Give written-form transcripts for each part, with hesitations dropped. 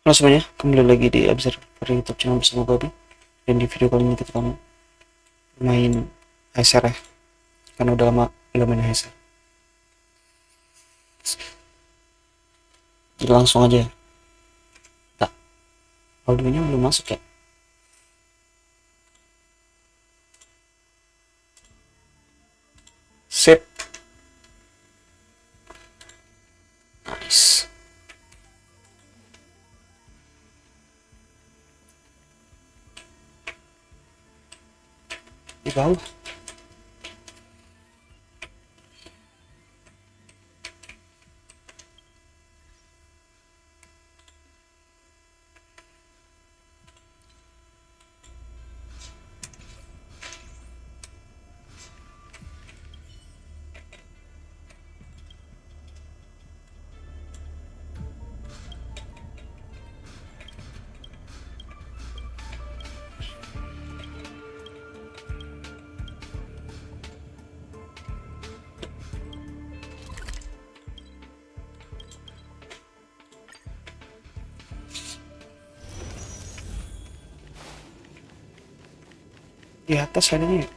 Halo semuanya, kembali lagi di Observer YouTube channel bersama Mobo. Dan di video kali ini kita akan main HSR ya, karena udah lama gak main HSR. Jadi langsung aja. Tak, audionya belum masuk ya. Sip. Nice. Di bawah. Di atas adanya ya?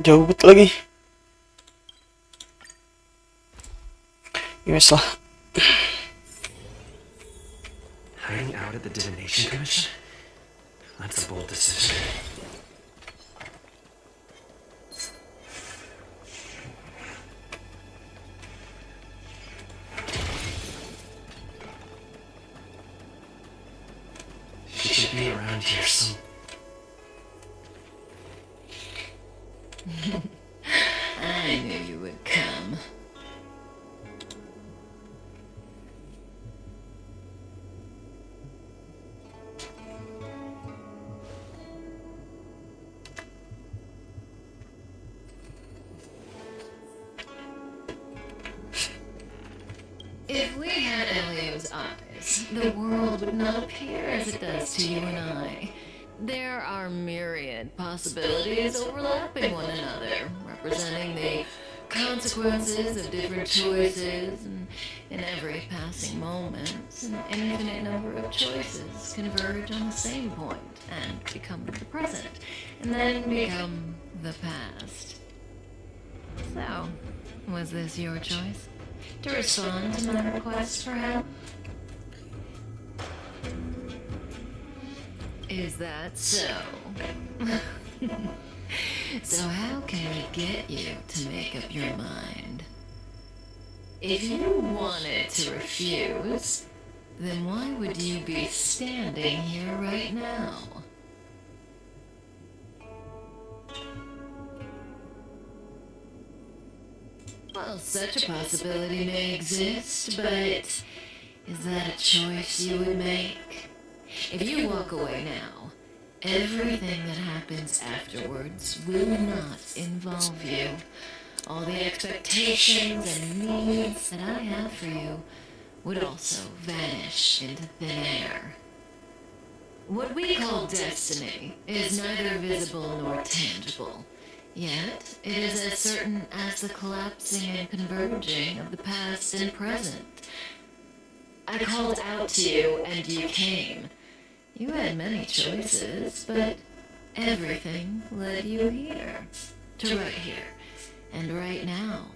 Jauh bet lagi. Yes lah. Hiding out at the divination commission? That's a bold decision. She should be around here some. I knew you would come. If we had Elio's eyes, the world would not appear as it does to you and I. There are myriad possibilities overlapping one another, representing the consequences of different choices, and in every passing moment, an infinite number of choices converge on the same point and become the present, and then become the past. So, was this your choice? To respond to my request for help? Is that so? So how can we get you to make up your mind? If you wanted to refuse, then why would you be standing here right now? Well, such a possibility may exist, but is that a choice you would make? If you walk away now, everything that happens afterwards will not involve you. All the expectations and needs that I have for you would also vanish into thin air. What we call destiny is neither visible nor tangible. Yet, it is as certain as the collapsing and converging of the past and present. I called out to you, and you came. You had many choices, but everything led you here. To right here, and right now.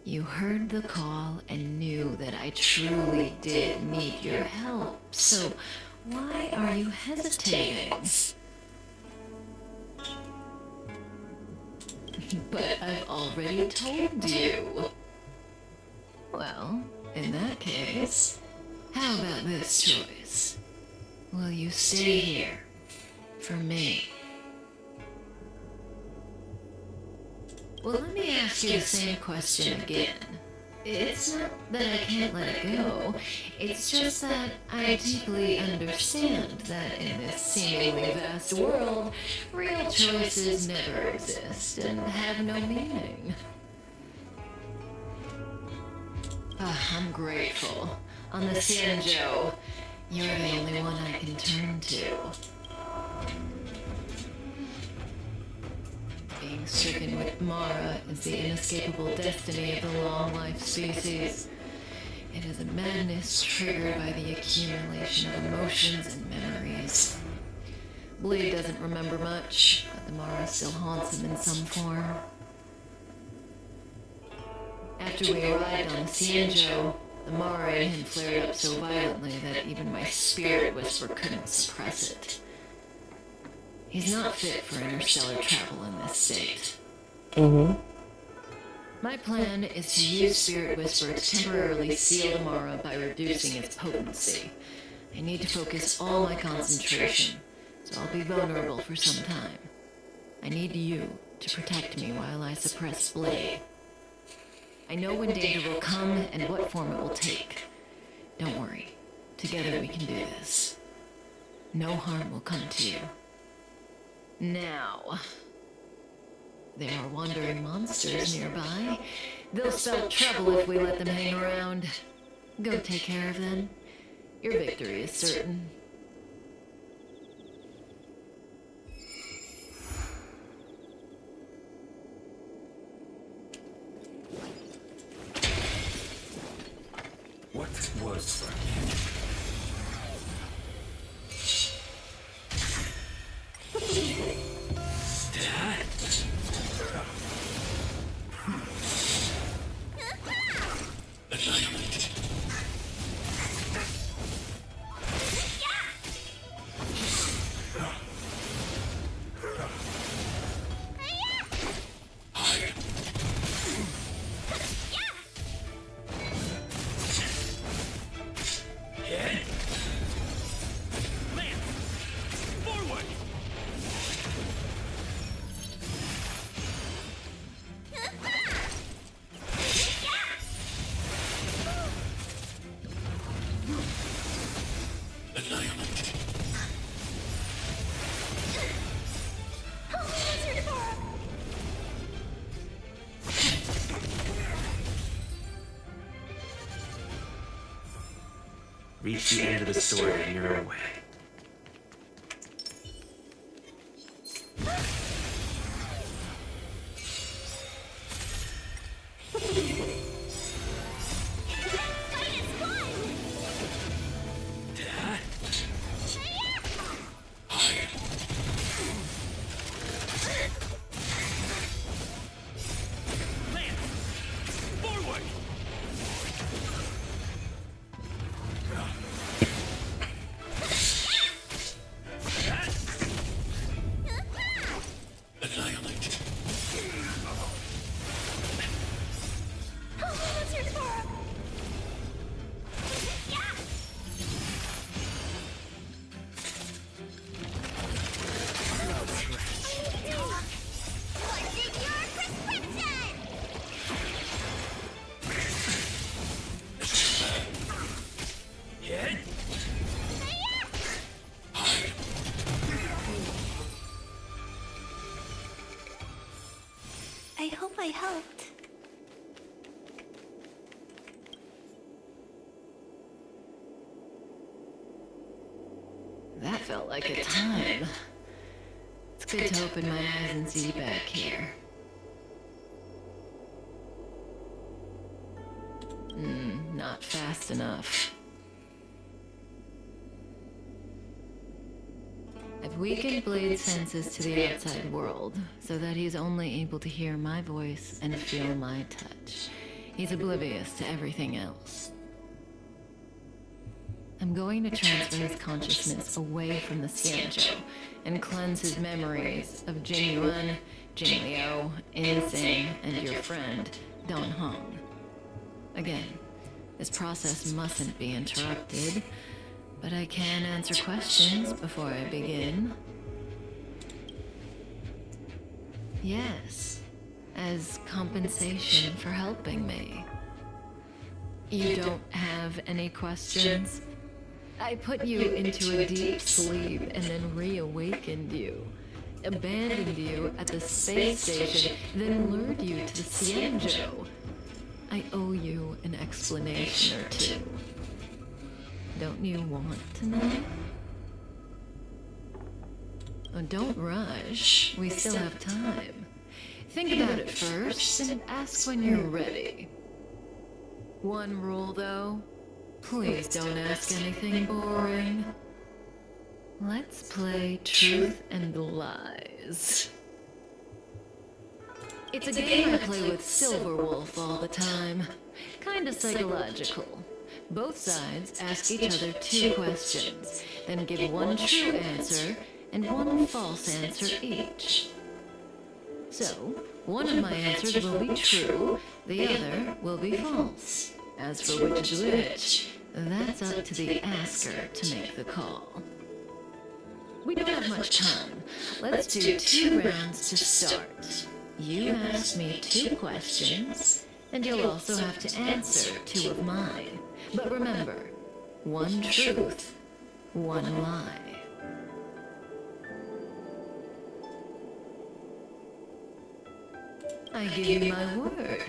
You heard the call and knew that I truly did need your help. So, why are you hesitating? But I've already told you. Well, in that case, how about this choice? Will you stay here for me? Well, let me ask you the same question again. It's not that I can't let it go. It's just that I deeply understand that in this seemingly vast world, real choices never exist and have no meaning. I'm grateful. On the Xianzhou, you're the only one I can turn to. Being stricken with Mara is the inescapable destiny of the long-life species. It is a madness triggered by the accumulation of emotions and memories. Bleed doesn't remember much, but the Mara still haunts him in some form. After we arrived on the Xianzhou, the Mara in him flared up so violently that even my spirit whisper couldn't suppress it. He's not fit for interstellar travel in this state. My plan is to use Spirit Whisper to temporarily seal the Mara by reducing its potency. I need to focus all my concentration, so I'll be vulnerable for some time. I need you to protect me while I suppress Blade. I know when danger will come and what form it will take. Don't worry. Together we can do this. No harm will come to you. Now, there are wandering monsters nearby. They'll spell trouble if we let them hang around. Go take care of them. Your victory is certain. What was that? Dad? reach the end of the story in your own way. I hope I helped. That felt like a time. It's good to open my eyes and see you back here. Not fast enough. I've weakened Blade's senses to the outside world, so that he's only able to hear my voice and feel my touch. He's oblivious to everything else. I'm going to transfer his consciousness away from the Xianzhou and cleanse his memories of Jing Yuan, Jing Liu, Insane, and your friend, Don Hong. Again, this process mustn't be interrupted, but I can answer questions before I begin. Yes, as compensation for helping me. You don't have any questions? I put you into a deep sleep and then reawakened you. Abandoned you at the space station, then lured you to the Xianzhou. I owe you an explanation or two. Don't you want to know? Oh, don't rush. We still have time. Think about it first and ask when you're ready. One rule, though. Please don't ask anything boring. Let's play Truth and Lies. It's a game I play with Silverwolf all the time. Kinda psychological. Both sides ask each other two questions, then give one true answer and one false answer each. So, one of my answers will be true, the other will be false. As for which is which, that's up to the asker to make the call. We don't have much time. Let's do 2 rounds to start. You ask me 2 questions, and you'll also have to answer 2 of mine. But remember, 1 truth, 1 lie. I give you my word.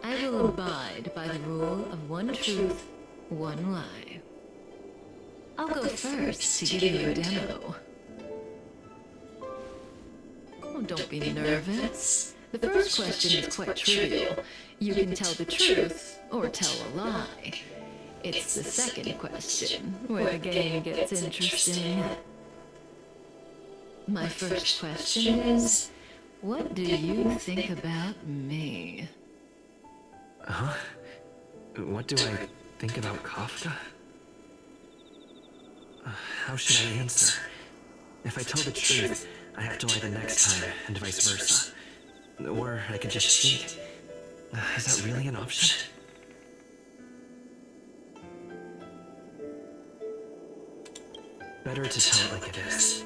I will abide by the rule of 1 truth, 1 lie. I'll go first to give you a demo. Oh, don't be nervous. The first question is quite trivial. You can tell the truth or tell a lie. It's the second question where the game gets interesting. My first question is, what do you think about me? Huh? What do I think about Kafka? How should I answer? If I tell the truth, I have to lie the next time, and vice versa. Or I could just cheat. Is that really an option? Better to tell it like it is.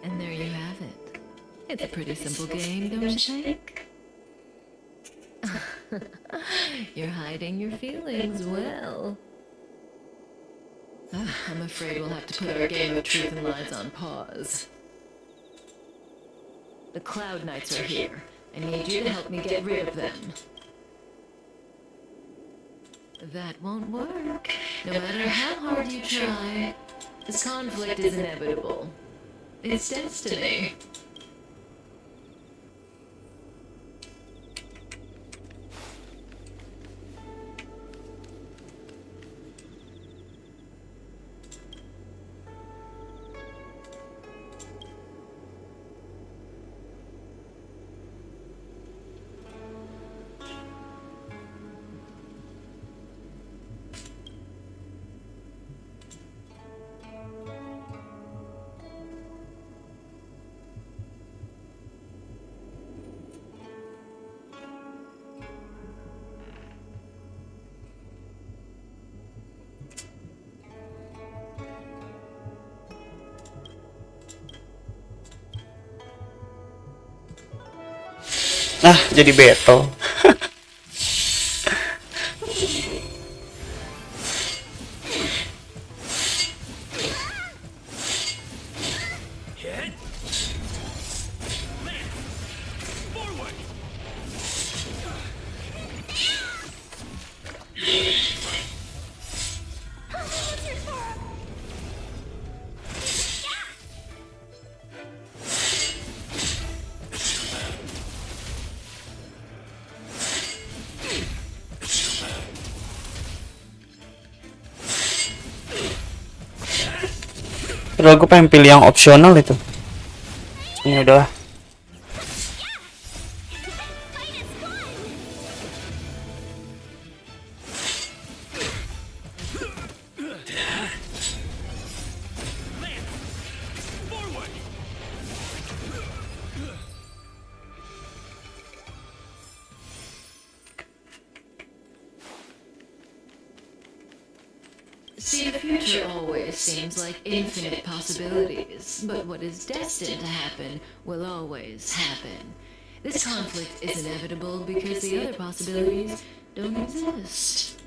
And there you have it. It's a pretty simple game, don't you think? You're hiding your feelings well. I'm afraid we'll have to put our game of truth and lies on pause. The Cloud Knights are here. I need you to help me get rid of them. That won't work. No matter how hard you try, this conflict is inevitable. It's destiny. Ah, jadi battle. Padahal gue pengen pilih yang opsional itu. Ini udah. See, the future always seems like infinite possibilities, but what is destined to happen will always happen. This conflict is inevitable because the other possibilities don't exist.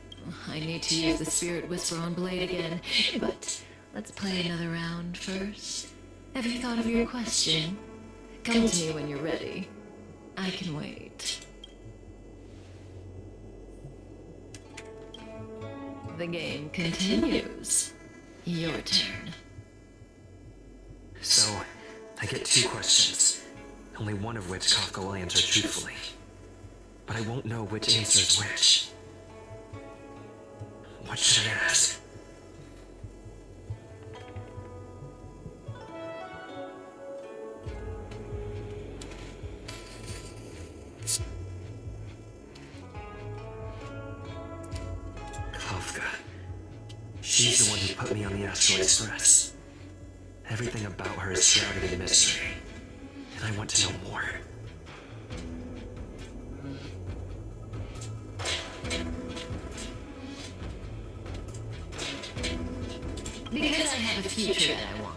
I need to use the Spirit Whisper on Blade again, but let's play another round first. Have you thought of your question? Come to me when you're ready. I can wait. The game continues. Your turn. So, I get two questions, only one of which Kafka will answer truthfully. But I won't know which answer is which. What should I ask? Kafka. She's the one who put me on the Astral Express. Everything about her is shrouded in mystery, and I want to know more. Because I have a future that I want.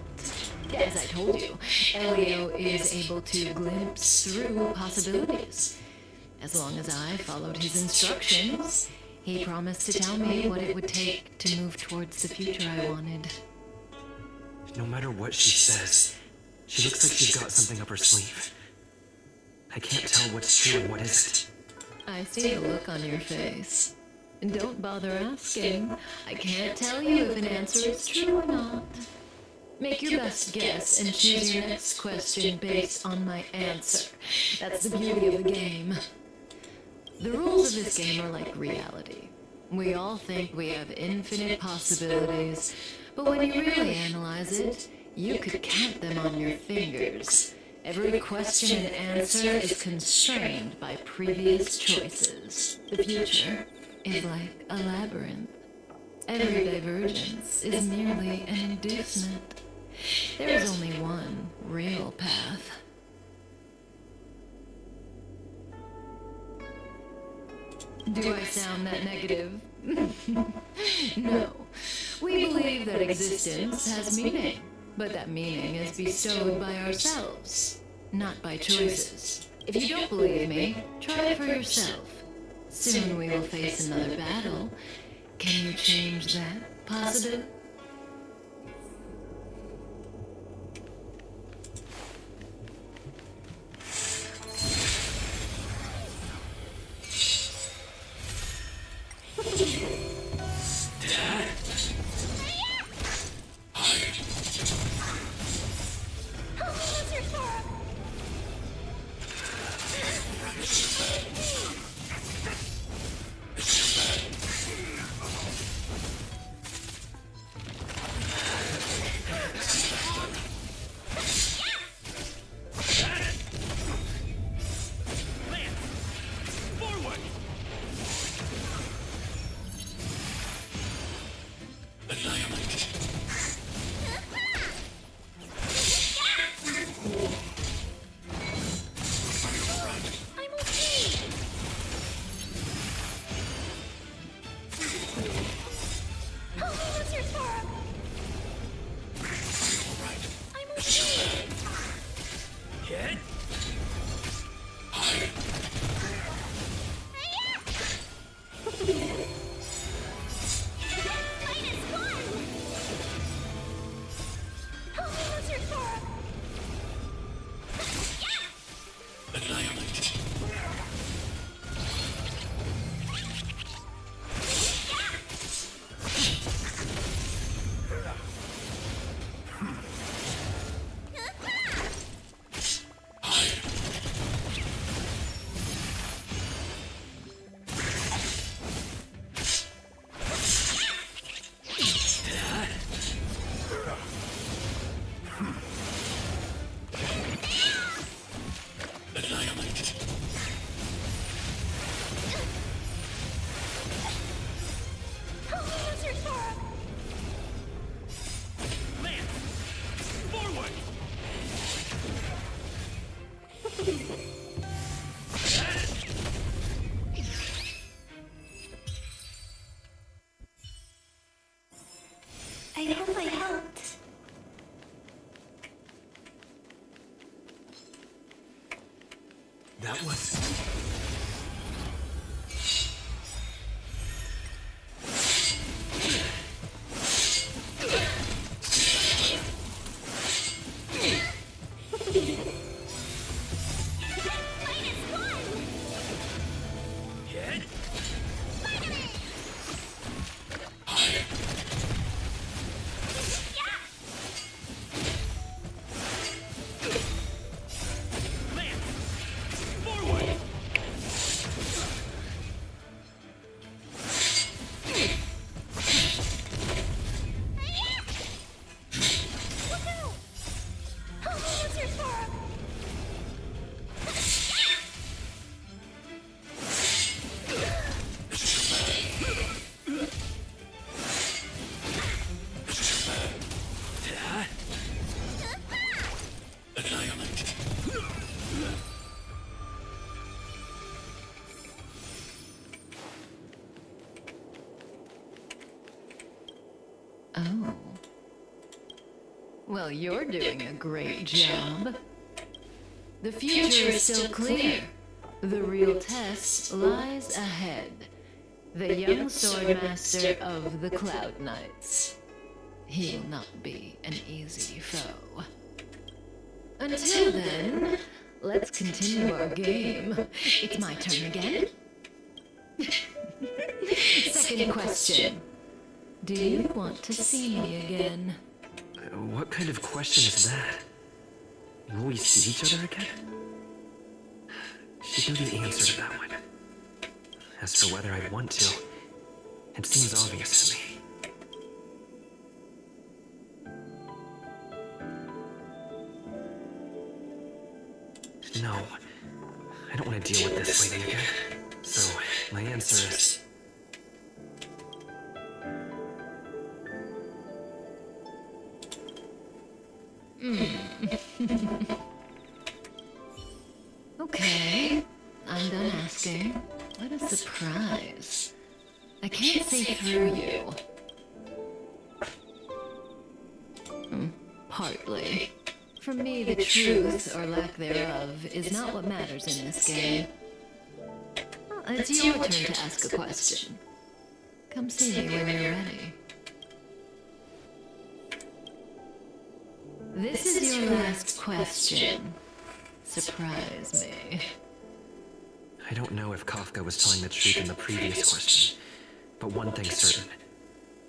As I told you, Elio is able to glimpse through possibilities. As long as I followed his instructions, he promised to tell me what it would take to move towards the future I wanted. No matter what she says, she looks like she's got something up her sleeve. I can't tell what's true and what isn't. I see the look on your face. And don't bother asking. I can't tell you if an answer is true or not. Make your best guess and choose your next question based on my answer. That's the beauty of the game. The rules of this game are like reality. We all think we have infinite possibilities, but when you really analyze it, you could count them on your fingers. Every question and answer is constrained by previous choices. The future is like a labyrinth. Every divergence is merely an inducement. There is only one real path. Do I sound that negative? No. We believe that existence has meaning, but that meaning is bestowed by ourselves, not by choices. If you don't believe me, try it for yourself. Soon we will face another battle. Can you change that, possibly? I hope I helped. That was... Oh. Well, you're doing a great job. The future is still clear. The real test lies ahead. The young swordmaster of the Cloud Knights. He'll not be an easy foe. Until then, let's continue our game. It's my turn again. Second question. Do you want to see me again? What kind of question is that? Will we see each other again? She'd know the answer to that one. As for whether I want to, it seems obvious to me. No, I don't want to deal with this waiting again. So, my answer is... Okay, I'm done asking. What a surprise. I can't see through you. Partly. For me, the truth, or lack thereof, is not what matters in this game. It's your turn to ask a question. Come see me when you're ready. This is your last question. Surprise me. I don't know if Kafka was telling the truth in the previous question, But one thing's certain.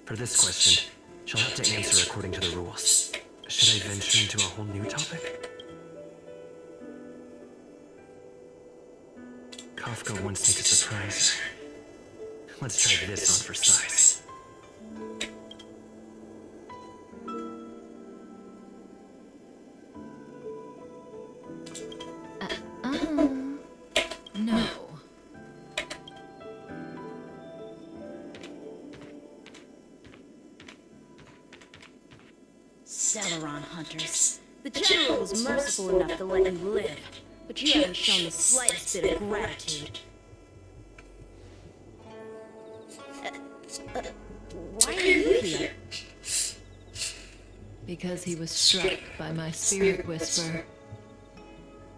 For this question, she'll have to answer according to the rules. Should I venture into a whole new topic? Kafka wants me to surprise her. Let's try this on for size. No. Celeron hunters. The general was merciful enough to let you live, but you haven't shown the slightest bit of gratitude. Why are you here? Because he was struck by my spirit whisper.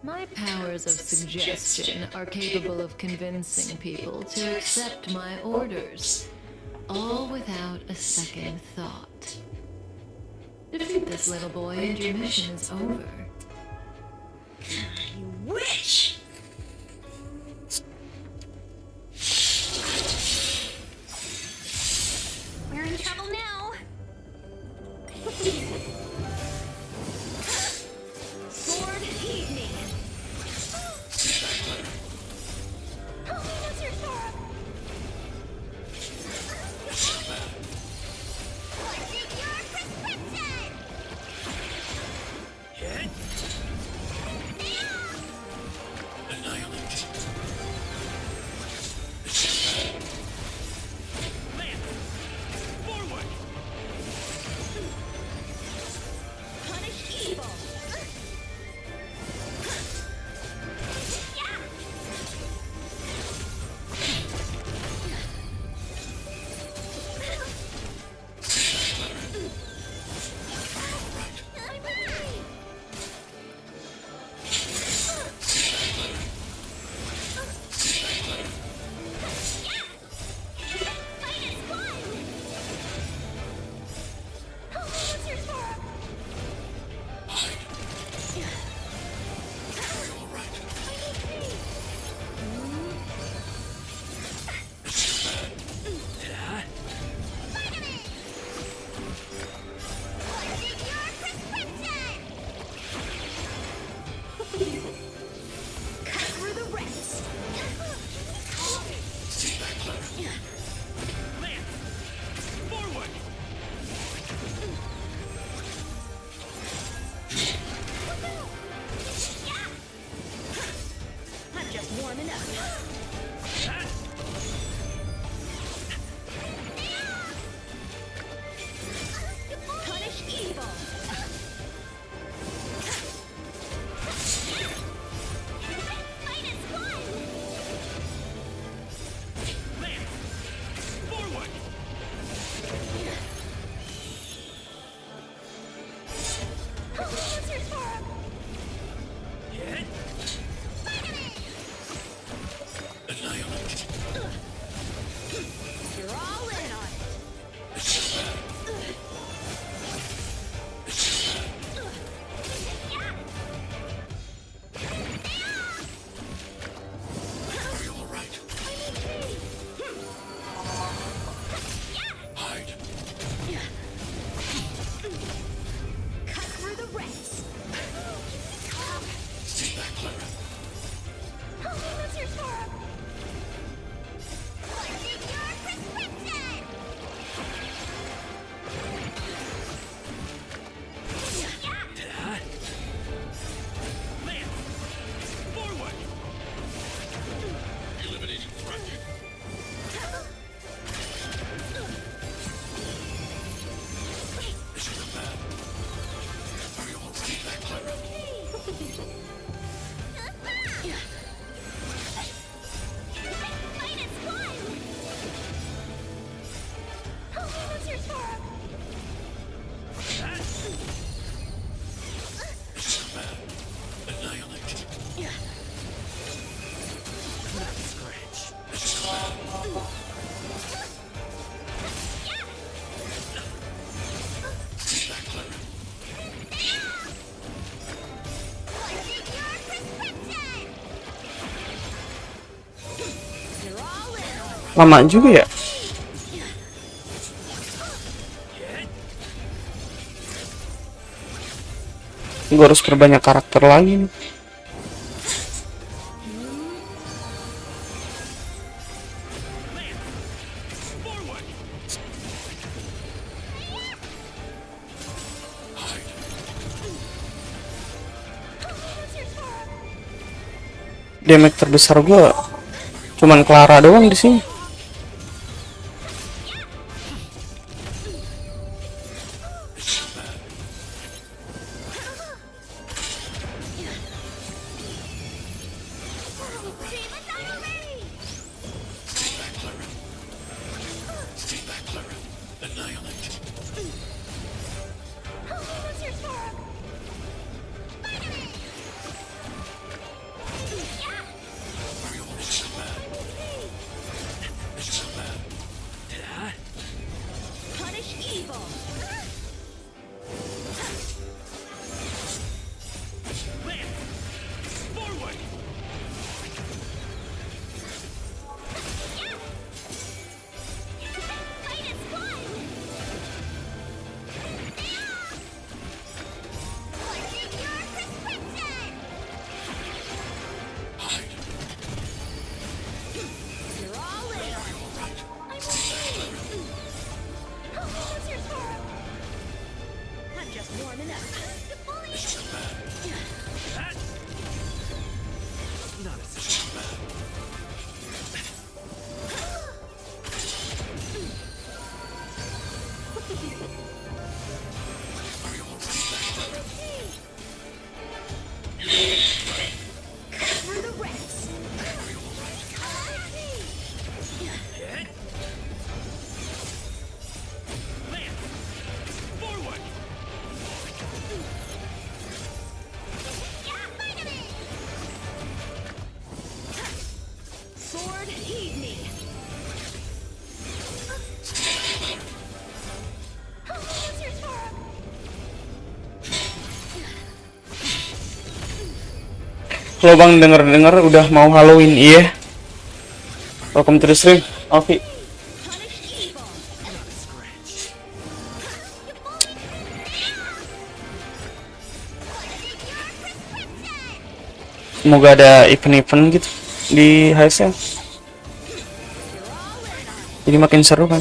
My powers of suggestion are capable of convincing people to accept my orders, all without a second thought. Defeat this little boy and your mission is over. You witch! We're in trouble now. Sword, heed me. Help me, that's your sword. What's in your prescription? Punish evil. I'm just warming up. Punish evil. You're all in on it. Cut through the ranks. Stay back, Clara. Help me, that's your sword. What's in your prescription? Eliminating threat. This is a bad. Are you all right back, Clara? Fight as one! Help me, that's your sword. This is a bad. Annihilate. Scratch. This is a bad. Stay back, Clara. What's in your prescription? You're all in on it. Lama juga ya. Gue harus perbanyak karakter lagi nih. Damage terbesar gue cuman Clara doang di sini. Halo bang, denger udah mau Halloween, iya. Welcome to the stream, Alfi. Semoga ada event-event gitu di HSL. Jadi makin seru kan.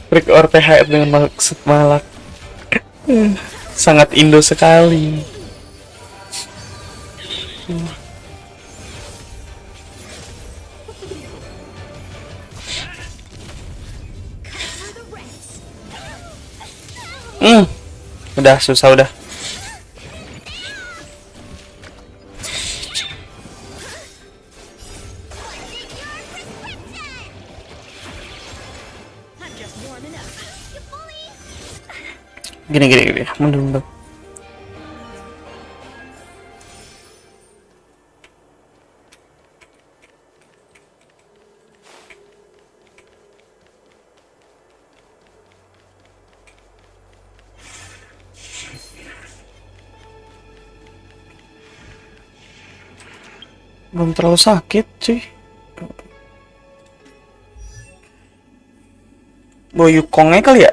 Break or THR dengan maksud malak. Sangat Indo sekali. Udah susah udah. Gini. Mundur. Belum terlalu sakit cuy. Boyu kongnya kali ya.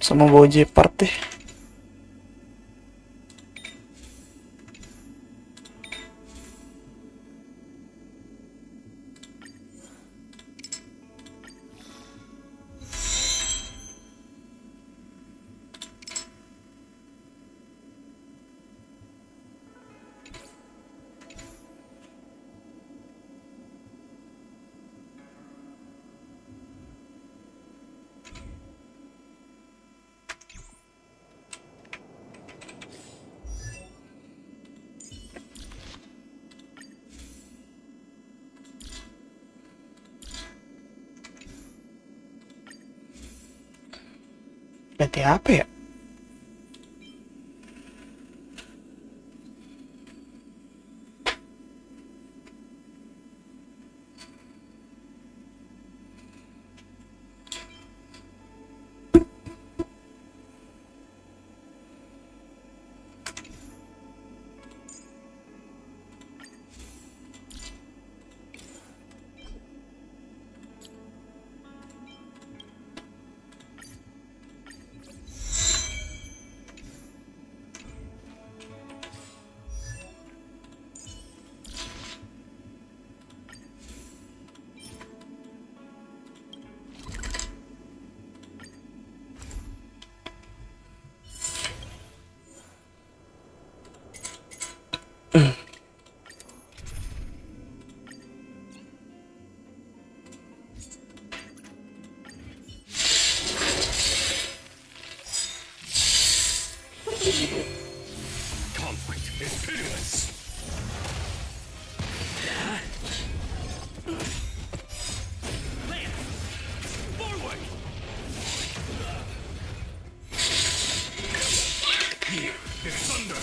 sama bawa J-part deh. Berarti apa ya? Conflict is pitiless. Forward. Here is thunder.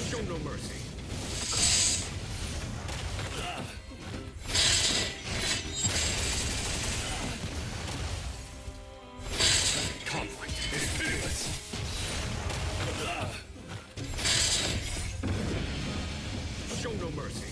Show no mercy. Conflict is pitiless. Show no mercy.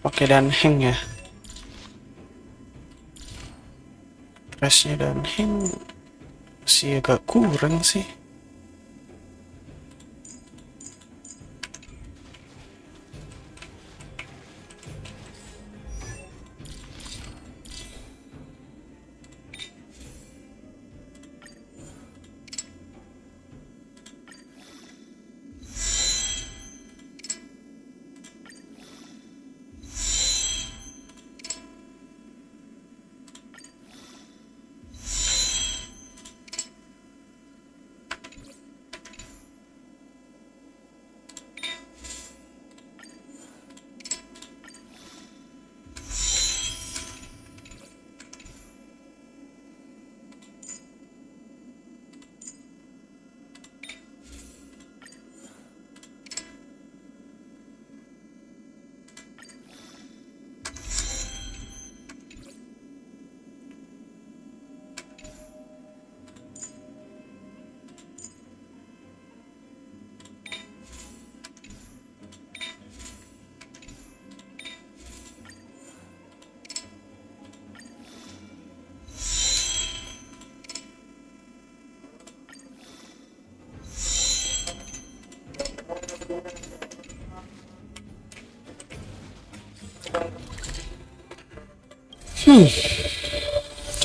Pakai dan hang ya. Pressnya dan hang masih agak kurang sih.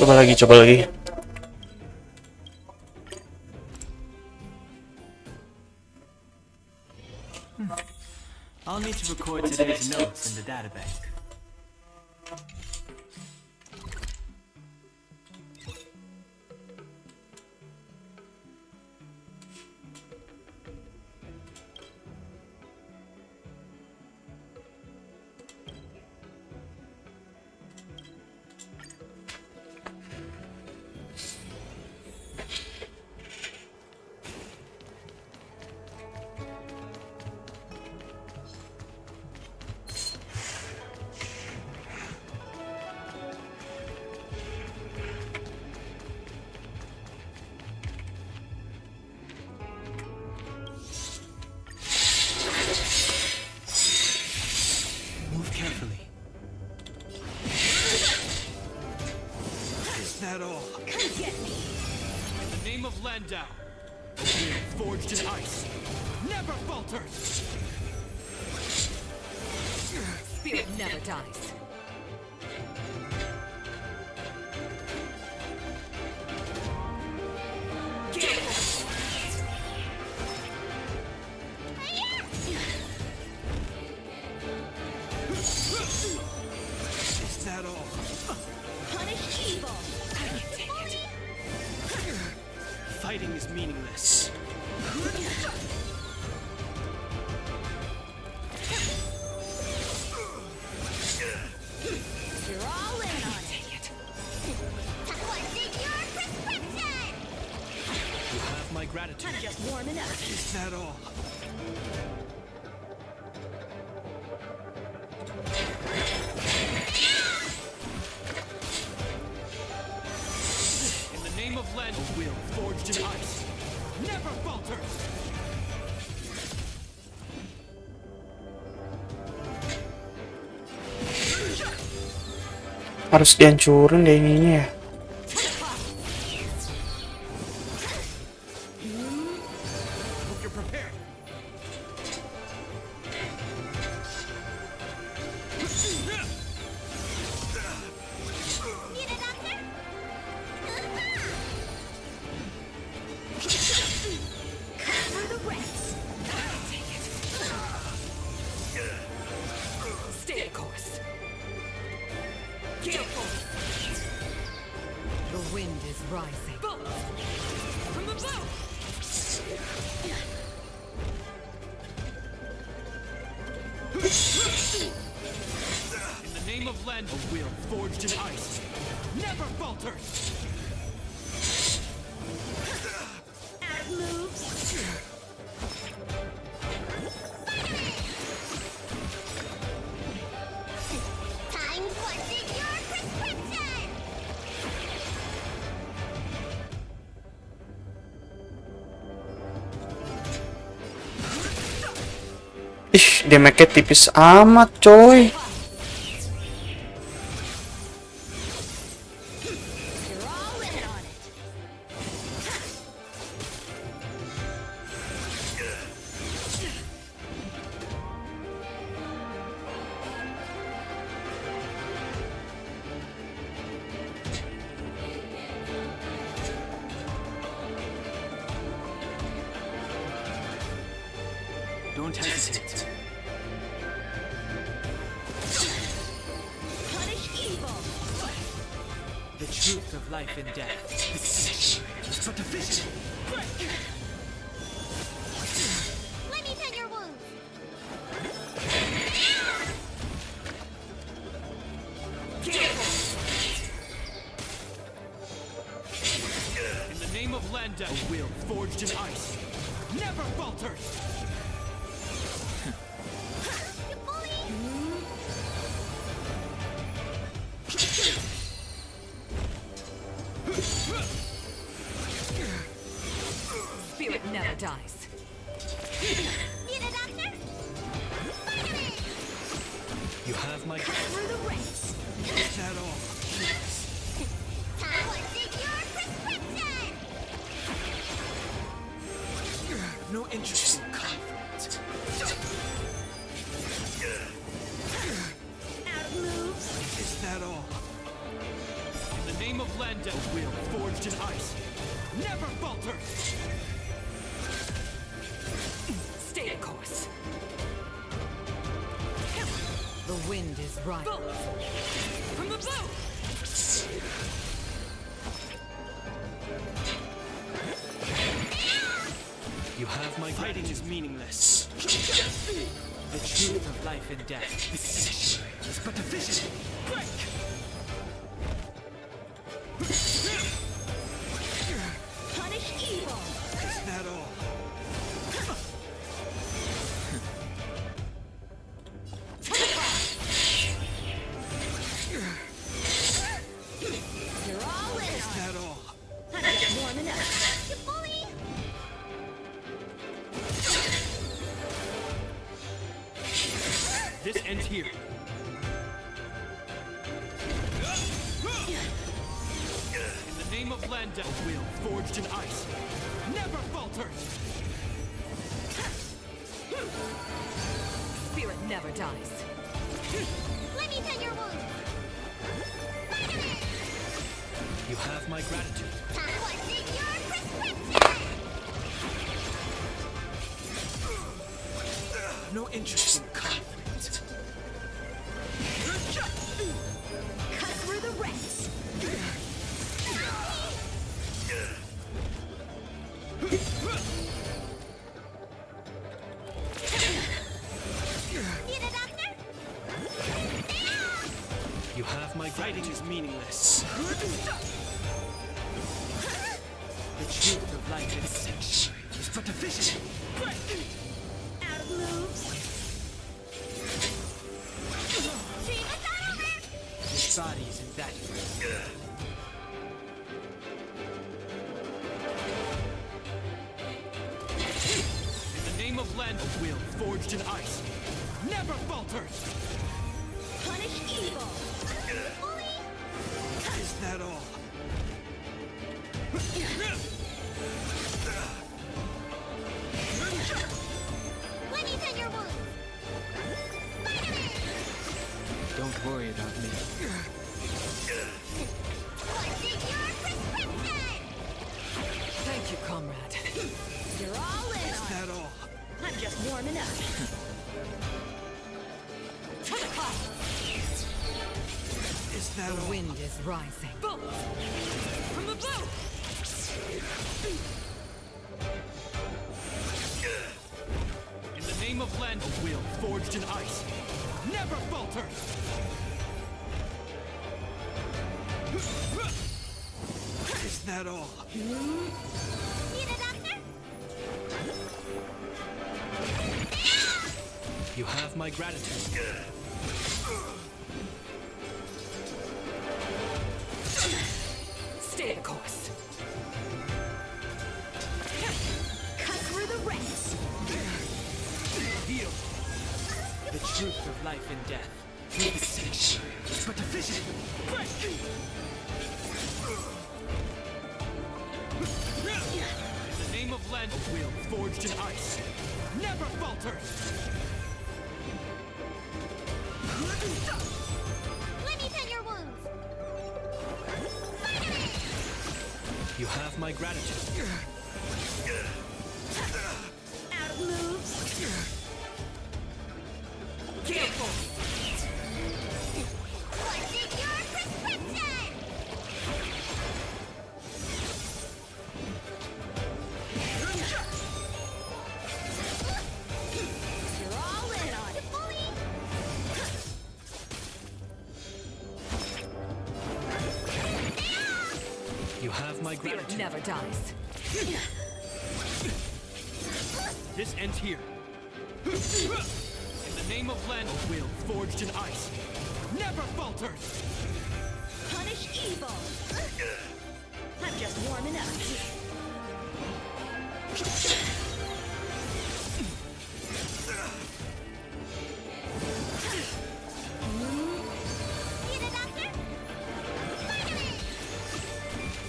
Coba lagi. I'll need to record today's notes in the databank. Move carefully. Is that all? Come get me. In the name of Landau, a will forged in ice never falters. Spirit never dies. Is that all? Punish evil. Fighting is meaningless. You're all in on it. What's in your prescription? You have my gratitude. I'm just warming up. Is that all? In the name of Land, a will forged in ice never falters. Harus dihancurin deh ininya ya. Hope you're prepared. Need a doctor? Cover the rest. Stay the course. Careful. The wind is rising. From the bow! In the name of Land, a will forged in ice never falters. Out of moves. Time what's in your prescription? Ih, damage-nya tipis amat, coy. You're all in on it. Don't hesitate. Punish evil. The truth of life and death. It's but a vision. Let me tend your wounds. In the name of Landau, a will forged in ice never falters. You bully! Spirit never dies. Need a doctor? Vitamin! You have my Cover the rest. Is that all? Time what's in your prescription? No interest in conflict. Out of name of Landa, a will forged in ice never falters. Stay the course. The wind is right. From the boat! You have my fighting is meaningless. The truth of life and death is but a vision. Break! Punish evil. Is that all? You're all in Is on it. that all? I'm just warming up. You bully! This ends here. In the name of Landa, a will forged in ice never falters. Spirit never dies. Let me tend your wounds! You have my gratitude. What's in your prescription? No interest in conflict. Cut through the ranks. Need a doctor? You have my fighting is meaningless. The truth of life and sex is but a vision. Out of moves. Dream is not over! This body isn't that. In the name of Land, a will forged in ice never falters. Punish evil. Bully! Is that all? Let me tend your wounds! Don't worry about me. What's in your prescription? Thank you, comrade. You're all in Is on it. that all? I'm just warming up. Is that The all? wind is rising. From the boat! In the name of Land, a will forged in ice never falters. Is that all? Need a doctor? You have my gratitude. Stay the course. Cut through the ranks. Heal. The truth of life and death. Sex is but a vision. Break! In the name of Land, a will forged in ice never falters. Let me tend your wounds! You have my gratitude. Out of moves. Careful! What's in your prescription? You're all in on it. Bully! You have my Spirit gratitude. never dies. This ends here. In the name of Land, a will forged in ice never falters. Punish evil. I'm just warming up. Need a doctor?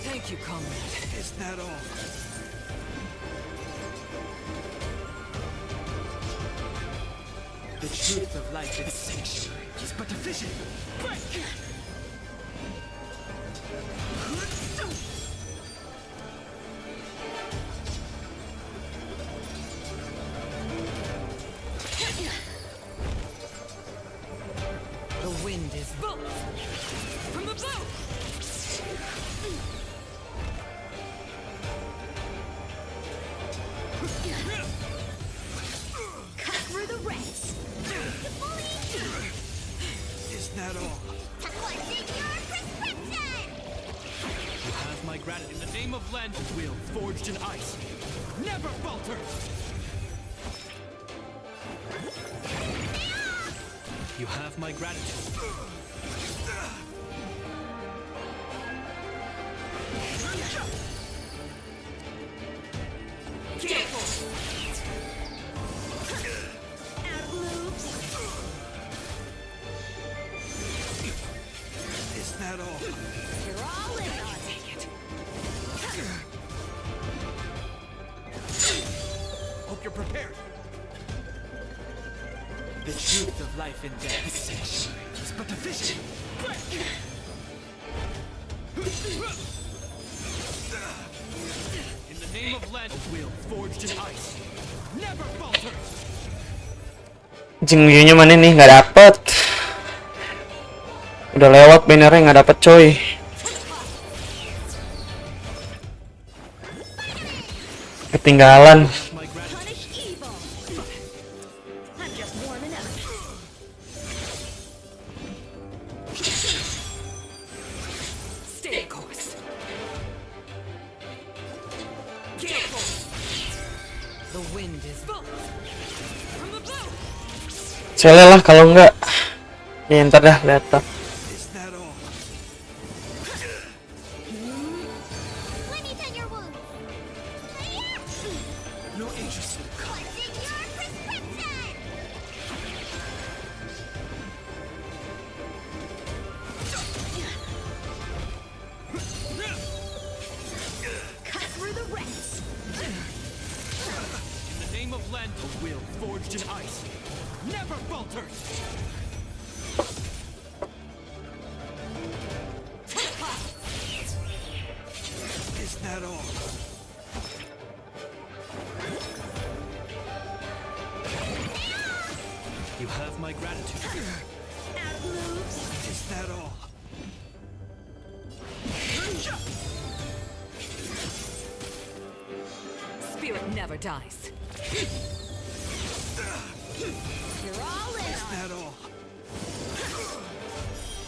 Thank you, comrade. Is that all? The truth of life and sanctuary is but a vision. Break! The wind is bolt from the bow. Cut through the ranks. Is that all? What's in your prescription? You have my gratitude. In the name of land, a will forged in ice. Never falters! You have my gratitude. Out moves. Is that all? You're all in on it. Hope you're prepared. The truth of life and death is but a vision. In the name of land, a will forged in ice. Never falters! Anjing viewnya mana nih? Nggak dapet. Udah lewat bannernya nggak dapet coy. Ketinggalan. My gratitude. Punish evil. I'm just warming up. Stay course. Careful. The wind is bolt from the bow. Sele lah kalau enggak. Ya ntar dah lihat dah. Is that all? Let me tend your wounds. No interest in the What's in your prescription? Cut through the ranks. In the name of land, a will forged in ice. Never falters! Is that all? You have my gratitude. Out moves. Is that all? Spirit never dies. You're all in on That all?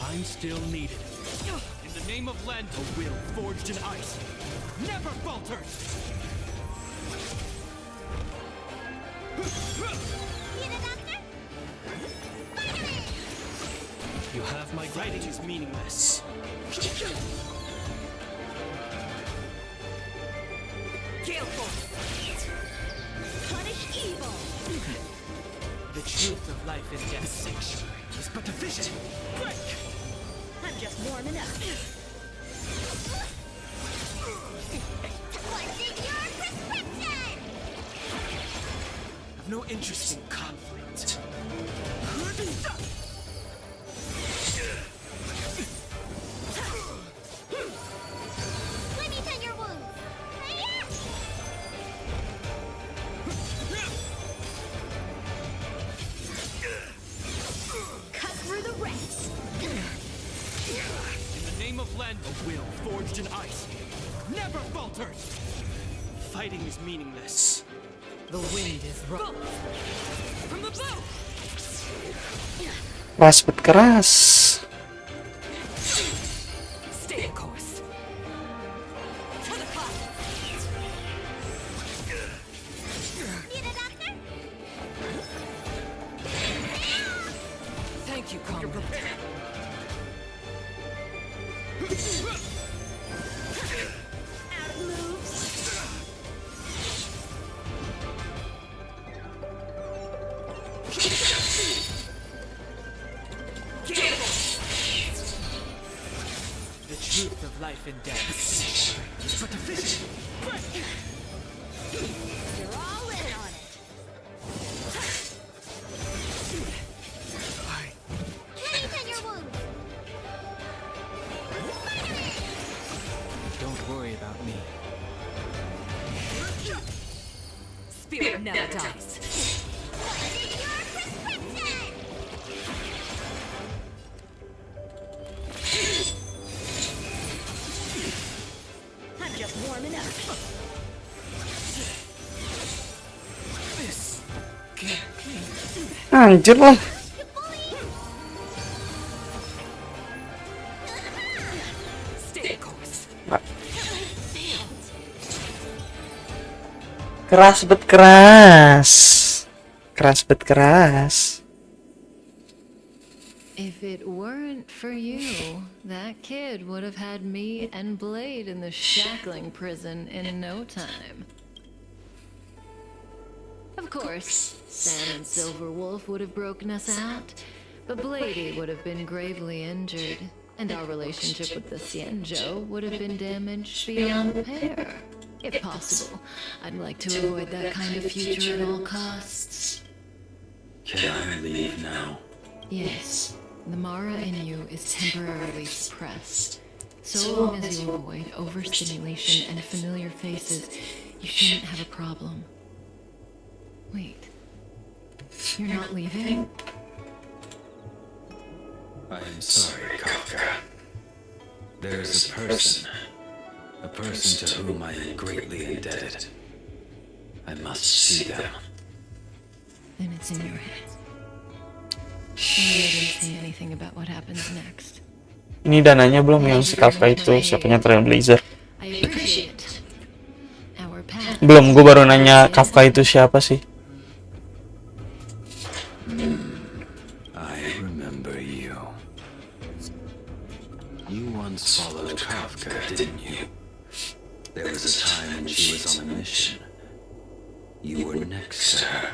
I'm still needed. In the name of land, a will forged in ice. Never falters! Need a doctor? You have my writing is meaningless. Careful. punish evil. The truth of life and death sanctuary is but a vision. I'm just warming up. What's in your prescription? I've no interest in conflict. Let me tend your wounds. Cut through the ranks. In the name of land, a will forged in ice never falters. Fighting is meaningless. The wind is rough. From the bow. Keras bet keras. Stay course. To the clock. Need a doctor? Thank you, comrade. Out of moves. The truth of life and death is but a vision. You're all in on it. I Let me tend your wounds. me. Spirit never dies. I'm just warming up. This can't be. Anjir lah. Stay course. Keras bet keras. Keras bet keras. If it weren't for you, that kid would have had me and Blade in the shackling prison in no time. Of course, Sam and Silverwolf would have broken us out, but Blady would have been gravely injured, and our relationship with the Xianzhou would have been damaged beyond repair. If possible, I'd like to avoid that kind of future at all costs. Can I leave now? Yes, the Mara in you is temporarily suppressed. So long as you avoid overstimulation and familiar faces, you shouldn't have a problem. Wait, you're not leaving? I am sorry, Kafka. There is a person to whom I am greatly indebted. I must see them. Then it's in your hands. Sorry I didn't say anything about what happens next. Ini dananya belum yang si Kafka itu, siapanya Trailblazer. I appreciate our path. Belum, gue baru nanya Kafka itu siapa sih. I remember you. You once followed Kafka, didn't you? There was a time when she was on a mission. You were next to her.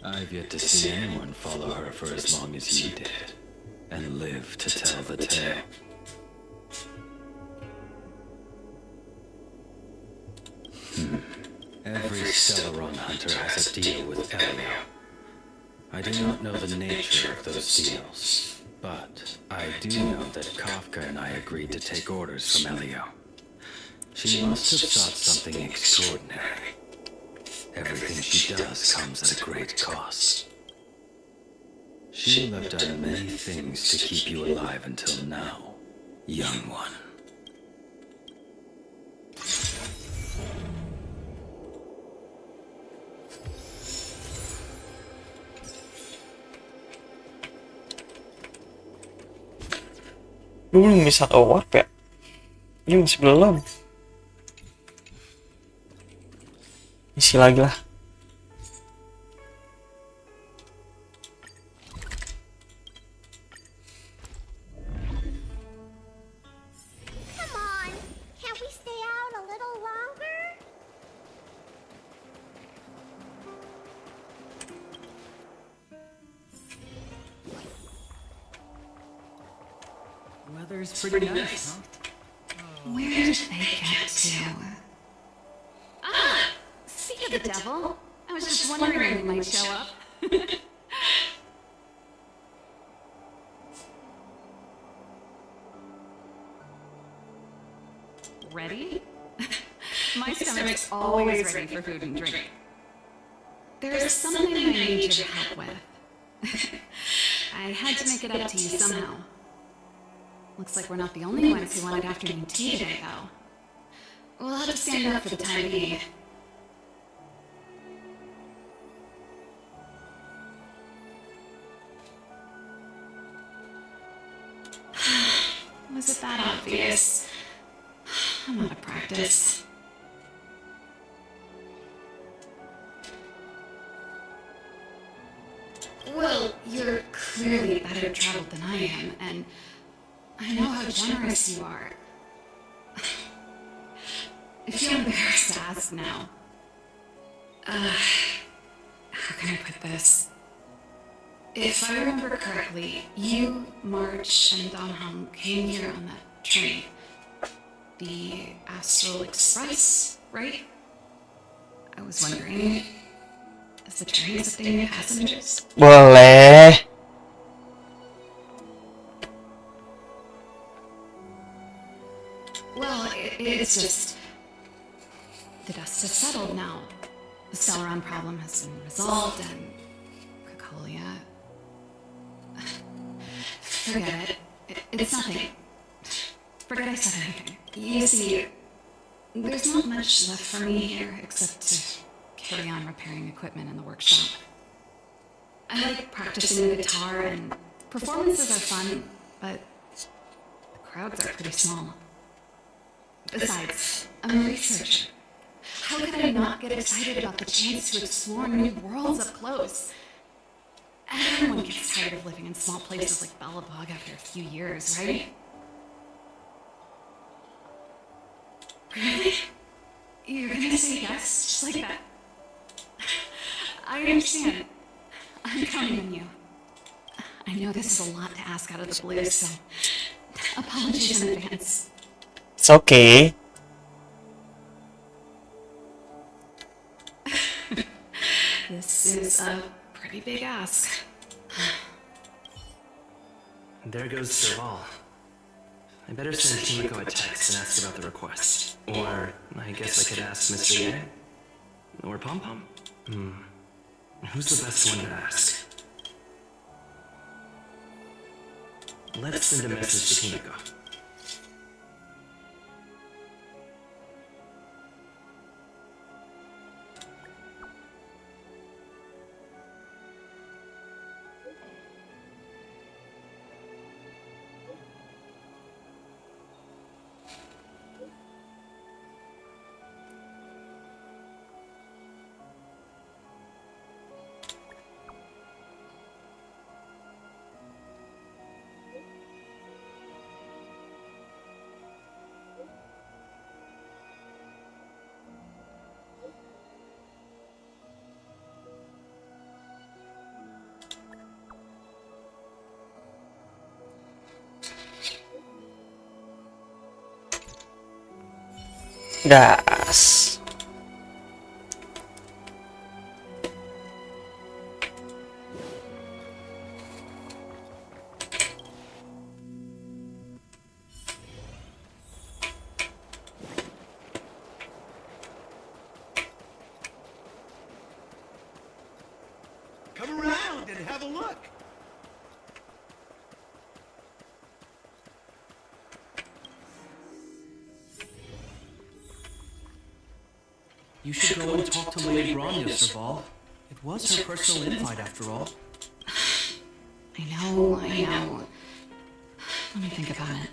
I've yet to see anyone follow her for as long as you did, and live to tell the tale. Every Stellaron hunter has a deal with Elio. I do not know the nature of those deals, but I do know that Kafka and I agreed to take orders from Elio. She must have sought something extraordinary. Everything she does comes at a great cost. She will have done many things to keep you alive until now, young one. Lu belum bisa ke warp ya? Ini masih belum. Isi lagi lah. Come on, can't we stay out a little longer? Weather's pretty nice, huh? Where did they get to? Ah! Speak of the devil. I was just wondering when we might show up. Ready? My stomach's always ready for food and drink. There's something I need your help with. I had to make it up to you somehow. Looks like we're not the only ones who wanted afternoon tea today, though. We'll have to stand up for the time being. Was it that obvious? I'm out of practice. Well, you're clearly better traveled than I am, and I know how generous you are. I feel embarrassed to ask now. How can I put this? If I remember correctly, you, March, and Donham came here on that train. The Astral Express, right? I was wondering, is the train accepting new passengers? Boleh. Well, it's just... The dust has settled now. The Celeron problem has been resolved, and Cacolia. Forget it. It's nothing. Forget I said anything. You see, there's not much left for me here except to carry on repairing equipment in the workshop. I like practicing the guitar, and performances are fun, but the crowds are pretty small. Besides, I'm a researcher. How could I not get excited about the chance to explore new worlds up close? Everyone gets tired of living in small places like Belobog after a few years, right? Really? You're gonna say yes, just like that? I understand. I'm counting on you. I know this is a lot to ask out of the blue, so apologies in advance. It's okay. This is a pretty big ask. There goes Serval. I better send Kimiko a text and ask about the request. Or, I guess I could ask Mr. Ye? Or Pom Pom? Who's the best one to ask? Let's send a message to Kimiko. Gas. Come around and have a look. You should go and talk to Lady Bronya, Serval. It was her personal invite, after all. I know. Let me think about it.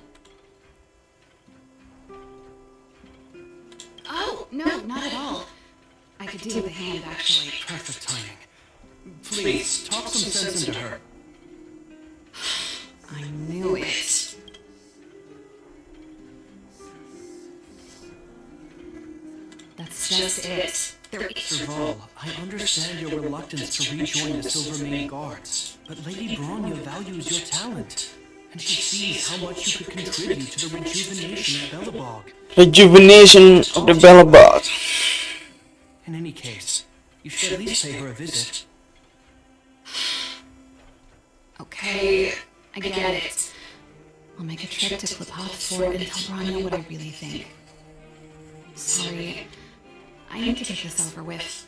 Oh, no, not at all. I could do with a hand, actually. Perfect timing. Please, talk some sense into her. I knew it. That's just it. Serval, I understand your reluctance to rejoin the Silvermane Guards, but Lady Bronya values your talent, and she sees how much you could contribute to the rejuvenation of Belobog. Rejuvenation of the Belobog. In any case, you should at least pay her a visit. Okay, I get it. I'll make a trip to Klipoth Fort and tell Bronya what I really think. Sorry, I need to get this over with.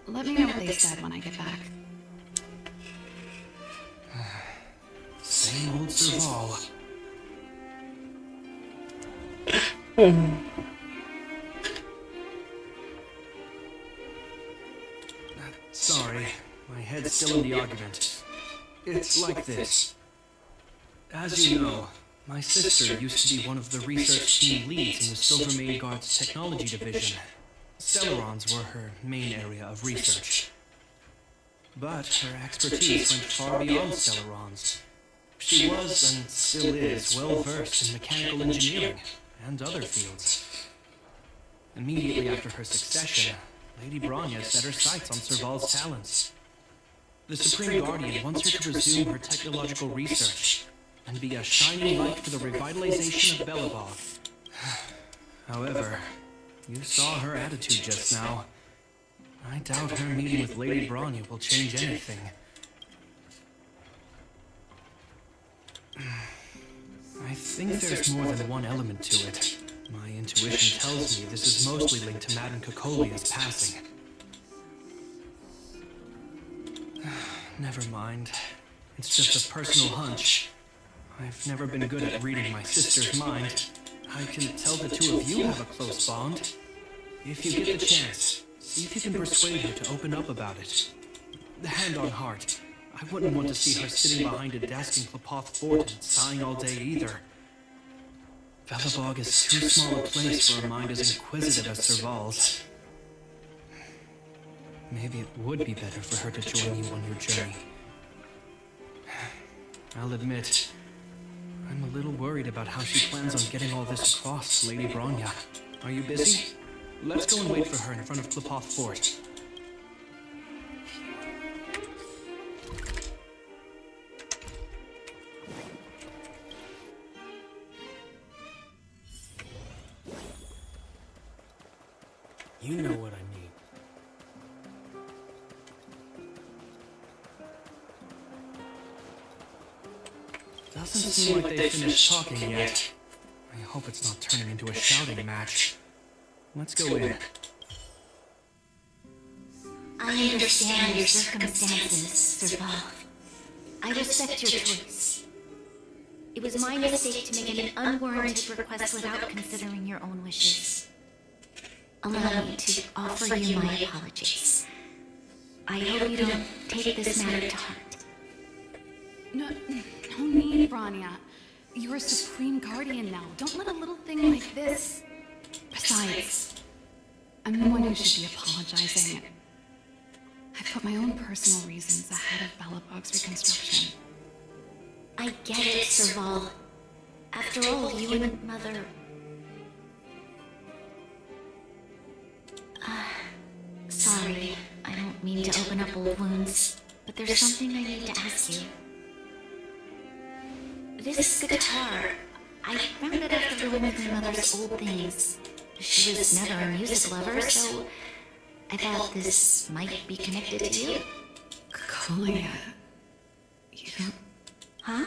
Let me know what they said when I get back. Same old Serval. Sorry, my head's still in the argument. It's like this. As you know, my sister used to be one of the research team leads in the Silvermane Guard's technology division. Celerons were her main area of research. But her expertise went far beyond Celerons. She was, and still is, well versed in mechanical engineering and other fields. Immediately after her succession, Lady Bronya set her sights on Serval's talents. The Supreme Guardian wants her to resume her technological research and be a shining light for the revitalization of Belobog. However, you saw her attitude just now. I doubt her meeting with Lady Bronya will change anything. I think there's more than one element to it. My intuition tells me this is mostly linked to Madame Cocolia's passing. Never mind. It's just a personal hunch. I've never been good at reading my sister's mind. I can tell the two of you have a close bond. If you get the chance, see if you can persuade her to open up about it. Hand on heart, I wouldn't want to see her sitting behind a desk in Klapoth Fort and sighing all day either. Velabog is too small a place for a mind as inquisitive as Serval's. Maybe it would be better for her to join you on your journey. I'll admit, I'm a little worried about how she plans on getting all this across to Lady Bronya. Are you busy? Let's go and wait for her in front of Klapoth Fort. You know what I mean. Doesn't seem like they finished talking yet. I hope it's not turning into a shouting match. Let's go in. I understand your circumstances, Serval. I respect your choice. It was my mistake to make an unwarranted request without considering your own wishes. Allow me to offer you my apologies. I hope you don't take this matter to heart. No need, Bronya. You're a supreme guardian now. Don't let a little thing like this... Besides, I'm the one who should be apologizing. I've put my own personal reasons ahead of Belobog's reconstruction. I get it, Serval. After all, you and Mother... Sorry, I don't mean to open up old wounds, but there's something I need to ask you. This guitar, I found it after going through Mother's old things. She was never a music lover, so I thought this might be connected to you. Kalia... You don't... Huh?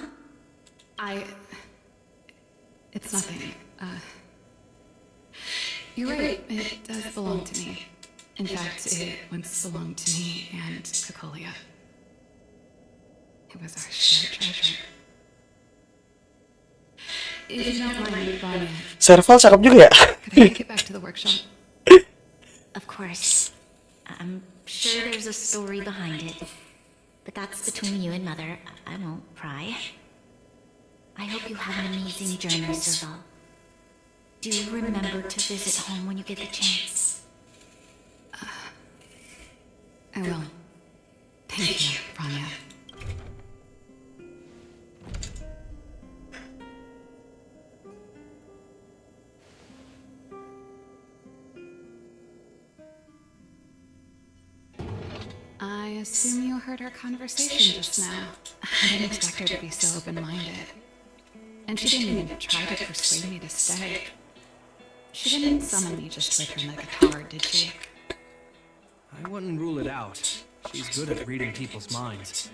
It's nothing. You're right, it does belong to me. In fact, it once belonged to me and Kakolia. It was our shared treasure. If you don't mind, Bronya, Serval cakep juga ya. could I take it back to the workshop? Of course. I'm sure there's a story behind it. But that's between you and Mother. I won't pry. I hope you have an amazing journey, Serval. Do remember to visit home when you get the chance. I will. Thank you, Bronya. I assume you heard our conversation just now. I didn't expect her to be so open-minded. And she didn't even try to persuade me to stay. She didn't summon me just to return the guitar, did she? I wouldn't rule it out. She's good at reading people's minds.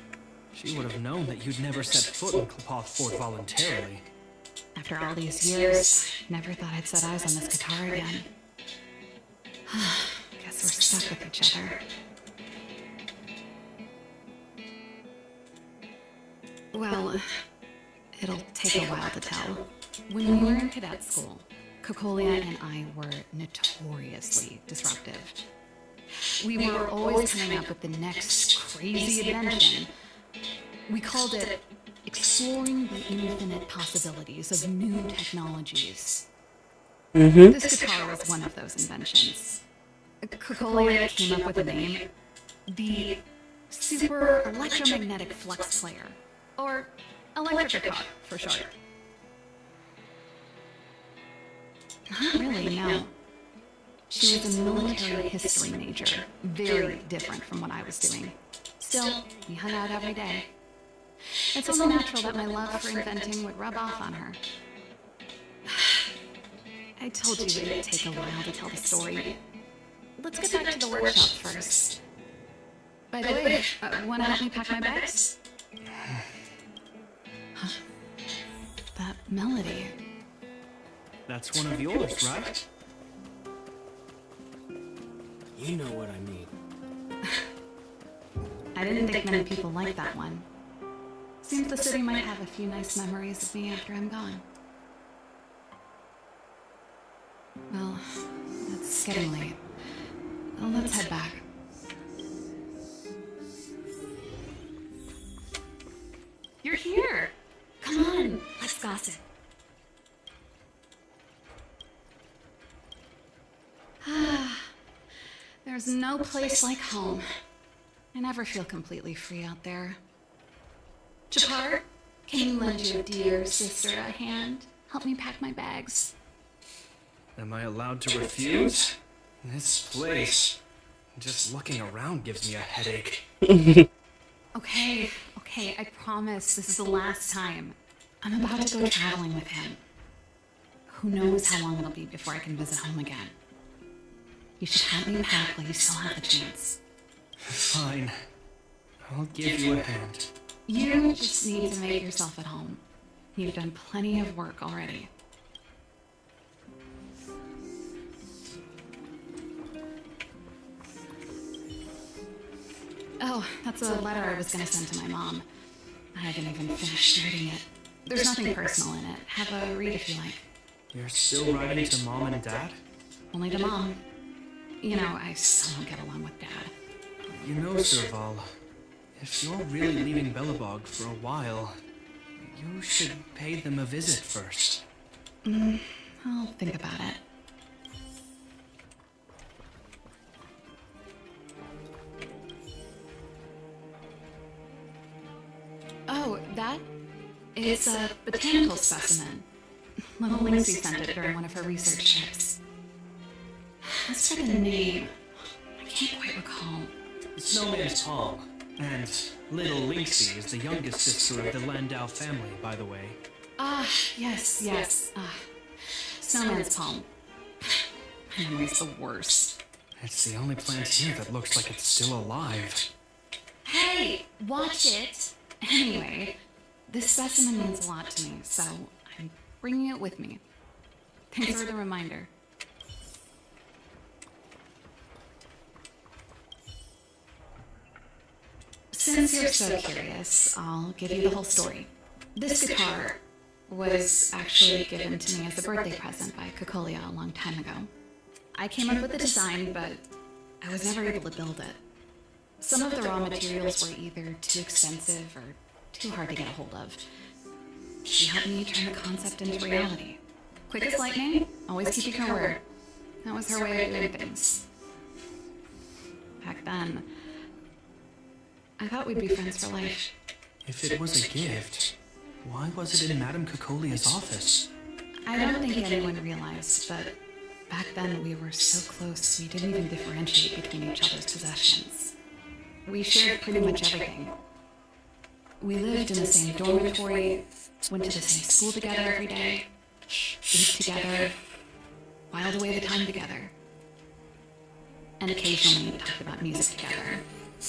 She would have known that you'd never set foot in Klapoth Fort voluntarily. After all these years, never thought I'd set eyes on this guitar again. Guess we're stuck with each other. Well, it'll take a while to tell. When we were in cadet school, Kakolia and I were notoriously disruptive. We were always coming up with the next crazy invention. We called it exploring the infinite possibilities of new technologies. This guitar was one of those inventions. Kakolia came up with a name, the Super Electromagnetic Flux Player, or electric guitar for short. Not really, no. She was a military history major, very different from what I was doing. Still, we hung out every day. It's only natural that my love for inventing would rub off on her. I told you it'd take a while to tell the story. Let's get back to the workshop first. By the way, wanna help me pack my bags? Huh? That melody. That's one of yours, right? You know what I mean. I didn't think many people liked that one. Seems the city might have a few nice memories of me after I'm gone. Well, it's getting late. Well, let's head back. You're here! Come on, let's gossip. There's no place like home. I never feel completely free out there. Japar, can you lend your dear sister a hand? Help me pack my bags. Am I allowed to refuse? This place, just looking around gives me a headache. Okay, I promise this is the last time. I'm about to go traveling with him. Who knows how long it'll be before I can visit home again. You should help me pack while you still have the chance. Fine. I'll give you a hand. You just need to make yourself at home. You've done plenty of work already. Oh, that's a letter I was gonna send to my mom. I haven't even finished reading it. There's nothing personal in it. Have a read if you like. You're still writing to Mom and Dad? Only to Mom. You know, I still don't get along with Dad. You know, Serval, if you're really leaving Belobog for a while, you should pay them a visit first. I'll think about it. Oh, that is a botanical specimen. Little Lindsay sent it during one of her research trips. As for the name, I can't quite recall. Snowman's Palm. And little Lynxie is the youngest sister of the Landau family, by the way. Ah, yes. Snowman's palm. My memory's the worst. It's the only plant here that looks like it's still alive. Hey, watch it. Anyway, this specimen means a lot to me, so I'm bringing it with me. Thanks for the reminder. Since you're so curious, I'll give you the whole story. This guitar was actually given to me as a birthday present by Kokolia a long time ago. I came up with the design, but I was never able to build it. Some of the raw materials were either too expensive or too hard to get a hold of. She helped me turn the concept into reality. Quick as lightning, always keeping her word. That was her way of doing things. Back then, I thought we'd be friends for life. If it was a gift, why was it in Madame Kokolia's office? I don't think anyone realized, but back then we were so close we didn't even differentiate between each other's possessions. We shared pretty much everything. We lived in the same dormitory, went to the same school together every day, ate together, whiled away the time together, and occasionally talked about music together,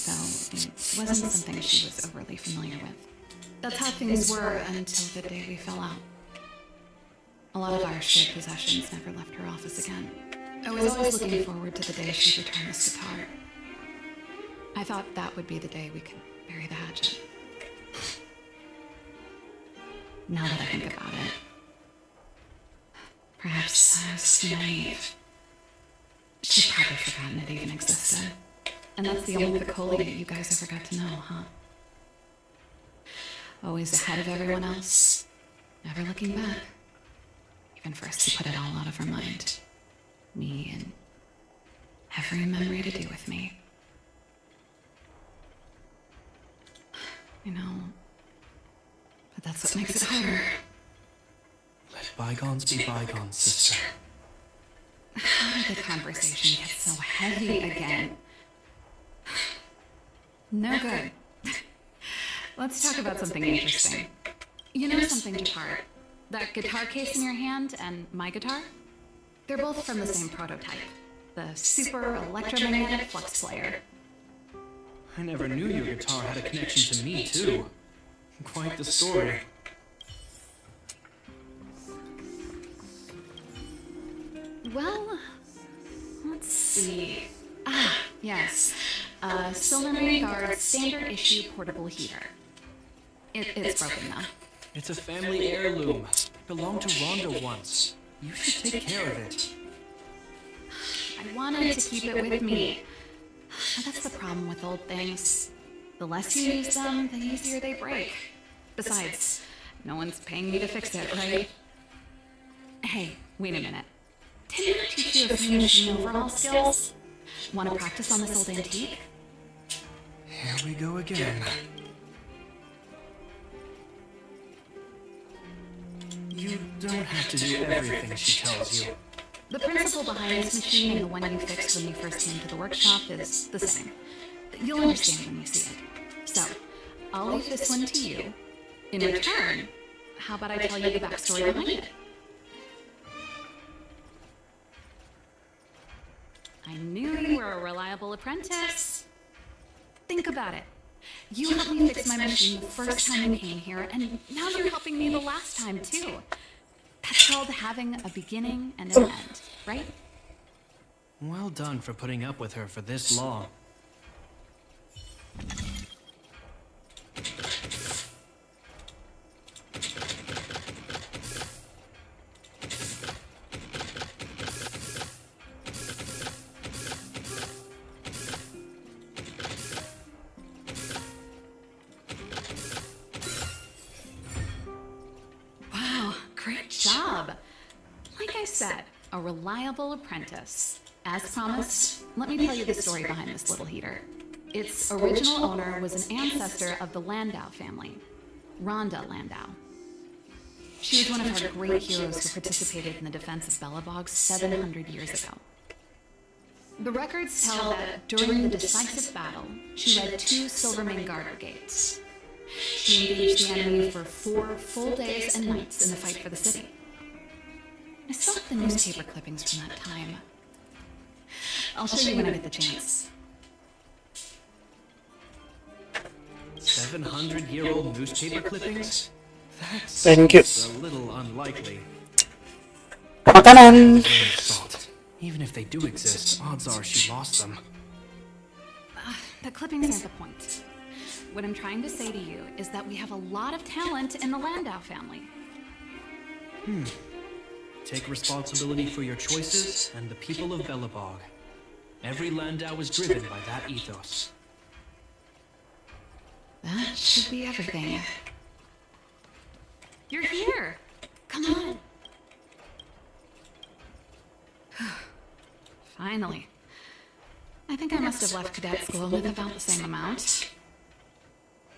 though it wasn't something she was overly familiar with. That's how things were until the day we fell out. A lot of our shared possessions never left her office again. I was always looking forward to the day she'd return this guitar. I thought that would be the day we could bury the hatchet. Now that I think about it, perhaps I was too naive. She'd probably forgotten it even existed. And that's the only Kokolia you guys ever got to know, huh? Always ahead of everyone else, never looking back. Even first to put it all out of her mind. Me and every memory to do with me. You know, but that's what makes it harder. Let bygones be bygones, sister. How did the conversation get so heavy again? No good. Let's talk about something interesting. You know something, Japar? That guitar case in your hand and my guitar? They're both from the same prototype. The super electromagnetic flux player. I never knew your guitar had a connection to me, too. Quite the story. Well, let's see. Ah, yes. Silvermane Guard standard issue portable heater. It's broken now. It's a family heirloom. Belonged to Rhonda once. You should take care of it. I wanted to keep it with me. But that's the problem with old things. The less you use them, the easier they break. Besides, no one's paying me to fix it, right? Hey, wait a minute. Didn't I teach you a few machine overhaul skills? Want to practice on this old antique? Here we go again. You don't have to do everything she tells you. The principle behind this machine and the one you fixed when you first came to the workshop is the same. You'll understand when you see it. So, I'll leave this one to you. In return, how about I tell you the backstory behind it? I knew you were a reliable apprentice. Think about it. You helped me fix my machine the first time you came here, and now you're helping me the last time, too. That's called having a beginning and an end, right? Well done for putting up with her for this long. Wow, great job. Like I said, a reliable apprentice. As promised, let me tell you the story behind this little heater. Its original owner was an ancestor of the Landau family, Rhonda Landau. She was one of our great heroes who participated in the defense of Belobog 700 years ago. The records tell that during the decisive battle, she led 2 Silvermane Guard brigades. She engaged the enemy for 4 full days and nights in the fight for the city. I still have the newspaper clippings from that time. I'll show you when I get the chance. 700-year-old newspaper clippings? That's Thank you. a little unlikely. Makanan. Salt. Even if they do exist, odds are she lost them. The clippings aren't the point. What I'm trying to say to you is that we have a lot of talent in the Landau family. Take responsibility for your choices and the people of Belobog. Every Landau is driven by that ethos. That should be everything. You're here! Come on! Finally. I think I must have left cadet school with about the same amount.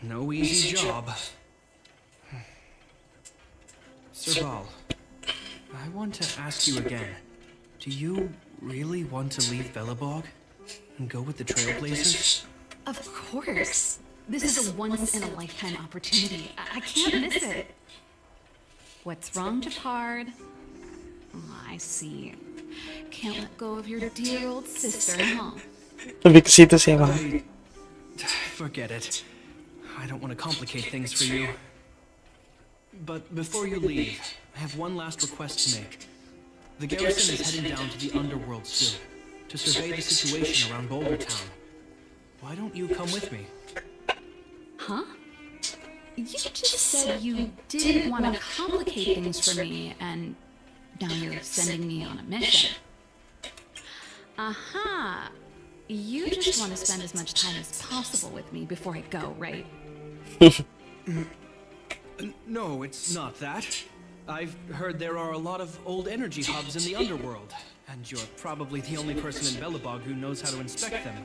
No easy job. Serval, I want to ask you again. Do you really want to leave Belobog and go with the Trailblazers? Of course! This is a once-in-a-lifetime opportunity. I can't miss it. What's wrong, Japard? Oh, I see. Can't let go of your dear old sister, huh? Lebih ke situ sih emang. Forget it. I don't want to complicate things for you. But before you leave, I have one last request to make. The garrison is heading down to the underworld soon, to survey the situation around Boulder Town. Why don't you come with me? Huh? You just said you didn't want to complicate things for me, and now you're sending me on a mission. Aha! You just want to spend as much time as possible with me before I go, right? No, it's not that. I've heard there are a lot of old energy hubs in the underworld, and you're probably the only person in Belobog who knows how to inspect them.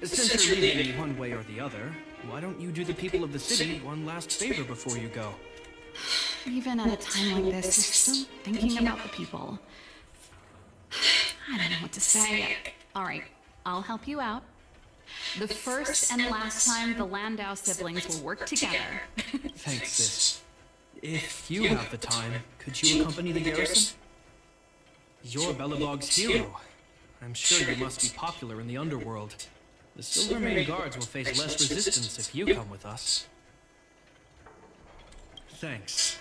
Since you're leaving me one way or the other, why don't you do the people of the city one last favor before you go? Even at a time like this, you're still thinking about the people. I don't know what to say. All right, I'll help you out. The first and last time the Landau siblings will work together. Thanks, sis. If you have the time, could you accompany the garrison? You're Belobog's hero. I'm sure you must be popular in the underworld. The Silvermane Guards will face less resistance if you come with us. Thanks.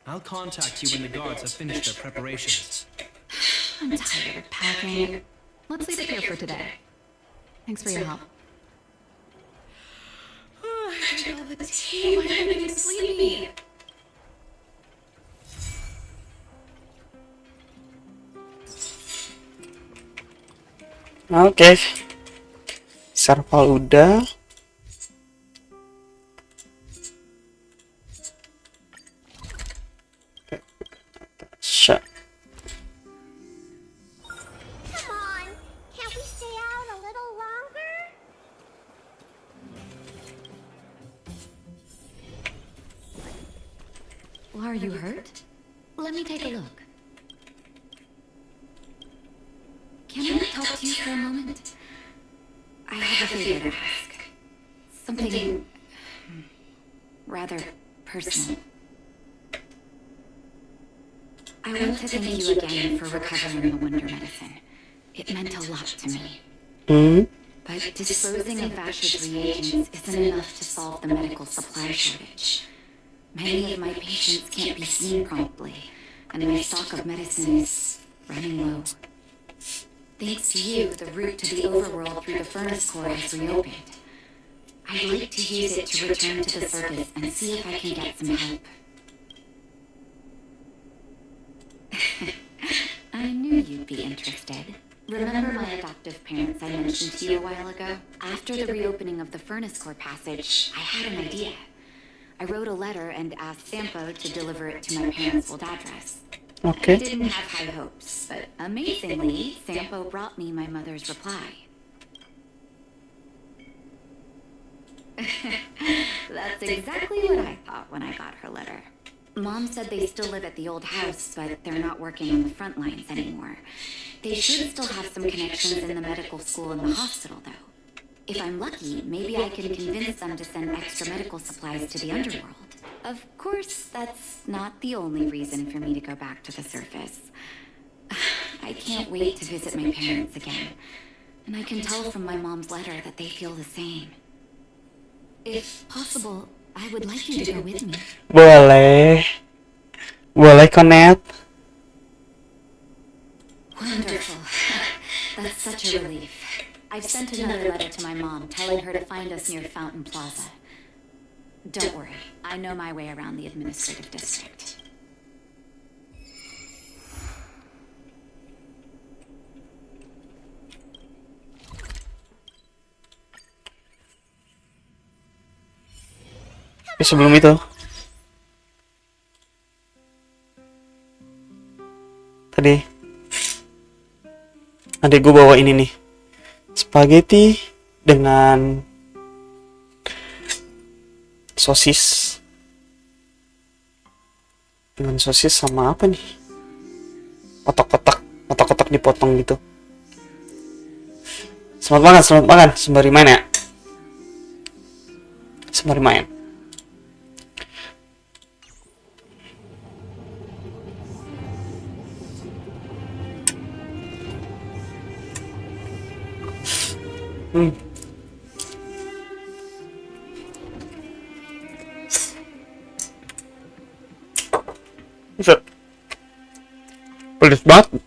I'll contact you when the guards have finished their preparations. I'm tired of packing. Let's leave it here for today. Thanks for your help. Oh, I drank all the tea. Why am I getting sleepy? Oke, serval udah. Shut. Come on, can't we stay out a little longer? Are you hurt? Let me take a look. Can I talk to you for a moment? I have a favor to ask. Something rather personal. I want to thank you again for recovering the Wonder Medicine. It meant a lot to me. But disposing of Vash's reagents isn't enough to solve the medical supply shortage. Many of my patients can't be seen promptly, and my stock of medicine is running low. Thanks to you, the route to the overworld through the furnace core has reopened. I'd like to use it to return to the surface and see if I can get some help. I knew you'd be interested. Remember my adoptive parents I mentioned to you a while ago? After the reopening of the furnace core passage, I had an idea. I wrote a letter and asked Sampo to deliver it to my parents' old address. Okay. I didn't have high hopes, but amazingly, Sampo brought me my mother's reply. That's exactly what I thought when I got her letter. Mom said they still live at the old house, but they're not working on the front lines anymore. They should still have some connections in the medical school and the hospital, though. If I'm lucky, maybe I can convince them to send extra medical supplies to the underworld. Of course, that's not the only reason for me to go back to the surface. I can't wait to visit my parents again, and I can tell from my mom's letter that they feel the same. If possible, I would like you to go with me. Boleh. Boleh connect. Wonderful. That's such a relief. I've sent another letter to my mom telling her to find us near Fountain Plaza. Don't worry, I know my way around the administrative district. Tapi sebelum itu, tadi adik gue bawa ini nih, spaghetti dengan sosis sama apa nih, kotak-kotak dipotong gitu. Selamat makan sembari main ya, sembari main. Buset, pedes banget.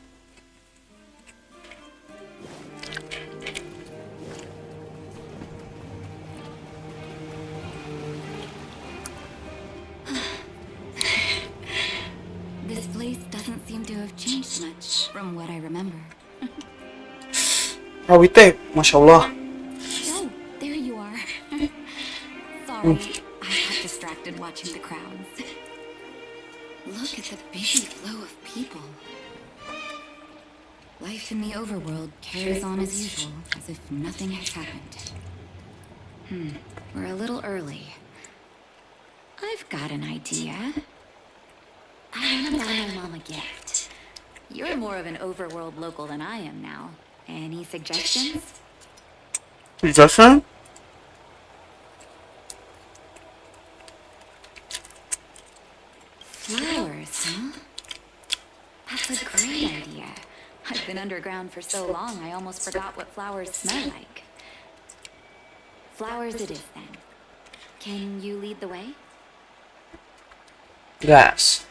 This place doesn't seem to have changed much from what I remember. Rawi teh, masya Allah. Oh, there you are. Sorry, I got distracted watching the crowds. Look at the busy flow of people. Life in the overworld carries on as usual, as if nothing has happened. We're a little early. I've got an idea. I want to buy my mom a gift. You're more of an overworld local than I am now. Any suggestions? Suggestion? Flowers, huh? That's a great idea. I've been underground for so long, I almost forgot what flowers smell like. Flowers it is, then. Can you lead the way? Gas.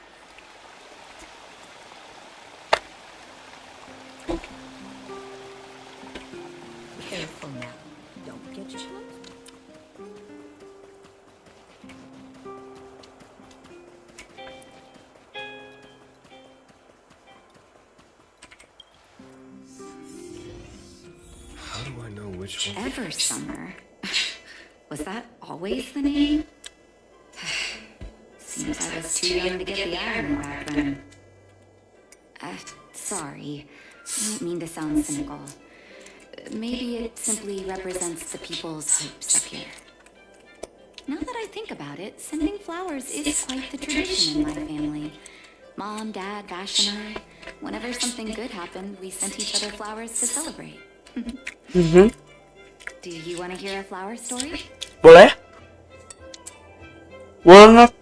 which one. Ever Summer. Was that always the name? Seems I was too young to get the irony back then. Sorry. I don't mean to sound cynical. Maybe it simply represents the people's hopes up here. Now that I think about it, sending flowers is quite the tradition in my family. Mom, Dad, Vash, and I, whenever something good happened, we sent each other flowers to celebrate. Do you want to hear a flower story? Boleh? Banget.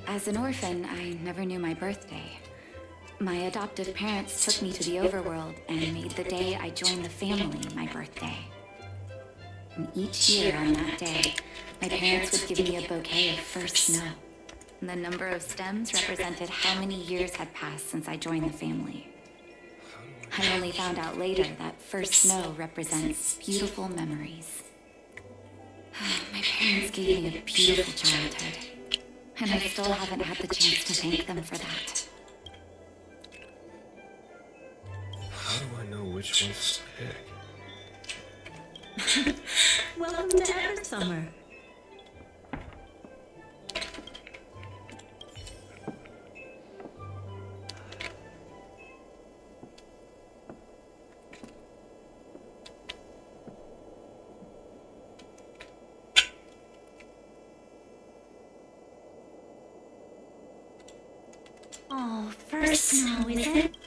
As an orphan, I never knew my birthday. My adoptive parents took me to the overworld and made the day I joined the family my birthday. And each year on that day, my parents would give me a bouquet of first snow. And the number of stems represented how many years had passed since I joined the family. I only found out later that first snow represents beautiful memories. My parents gave me a beautiful childhood, and I still haven't had the chance to thank them for that. How do I know which one's to pick? Welcome to Ever Summer. Oh, first snow, is it?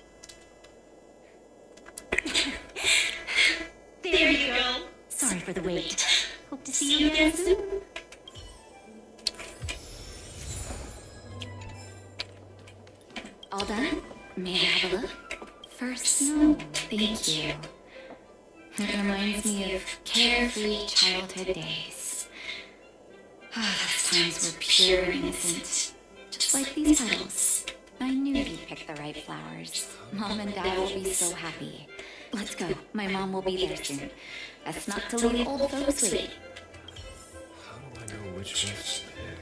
There you go. Sorry for the wait. Hope to see you again soon. All done? May I have a look? First snow, thank you. It reminds me of carefree childhood days. Those times were pure and innocent, just like these petals. I knew you'd pick the right flowers. Mom and Dad will be so happy. Let's go. My mom will be there soon. Best not to leave old folks waiting. How do I know which one's to pick?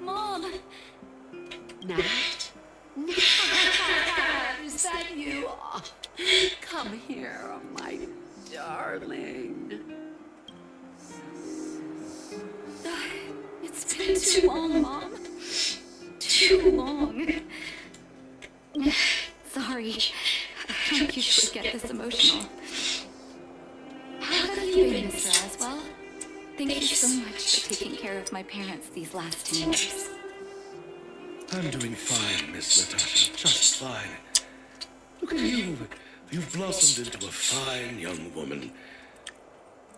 Mom! Nat? Is that you? Oh, come here, my darling. It's been too long, Mom. Too long. Sorry. I don't usually get this emotional. How have you been, Mr. Oswell? Thank you so much for taking care of my parents these last 10 years. I'm doing fine, Miss Natasha. Just fine. Look at you. You've blossomed into a fine young woman.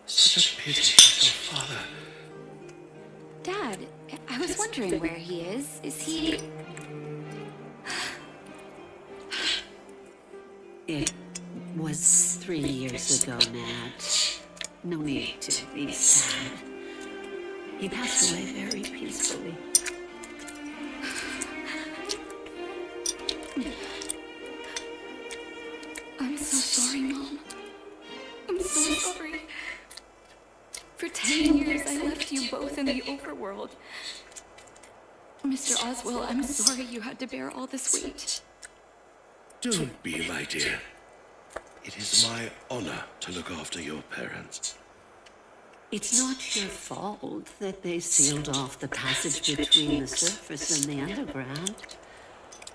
Such a pity that your father. Dad, I was wondering where he is. Is he... It was 3 years ago, Nat. No need to be sad. He passed away very peacefully. I'm so sorry, Mom. I'm so sorry. For 10 years, I left you both in the overworld. Mr. Oswell, I'm sorry you had to bear all this weight. Don't be, my dear. It is my honor to look after your parents. It's not your fault that they sealed off the passage between the surface and the underground.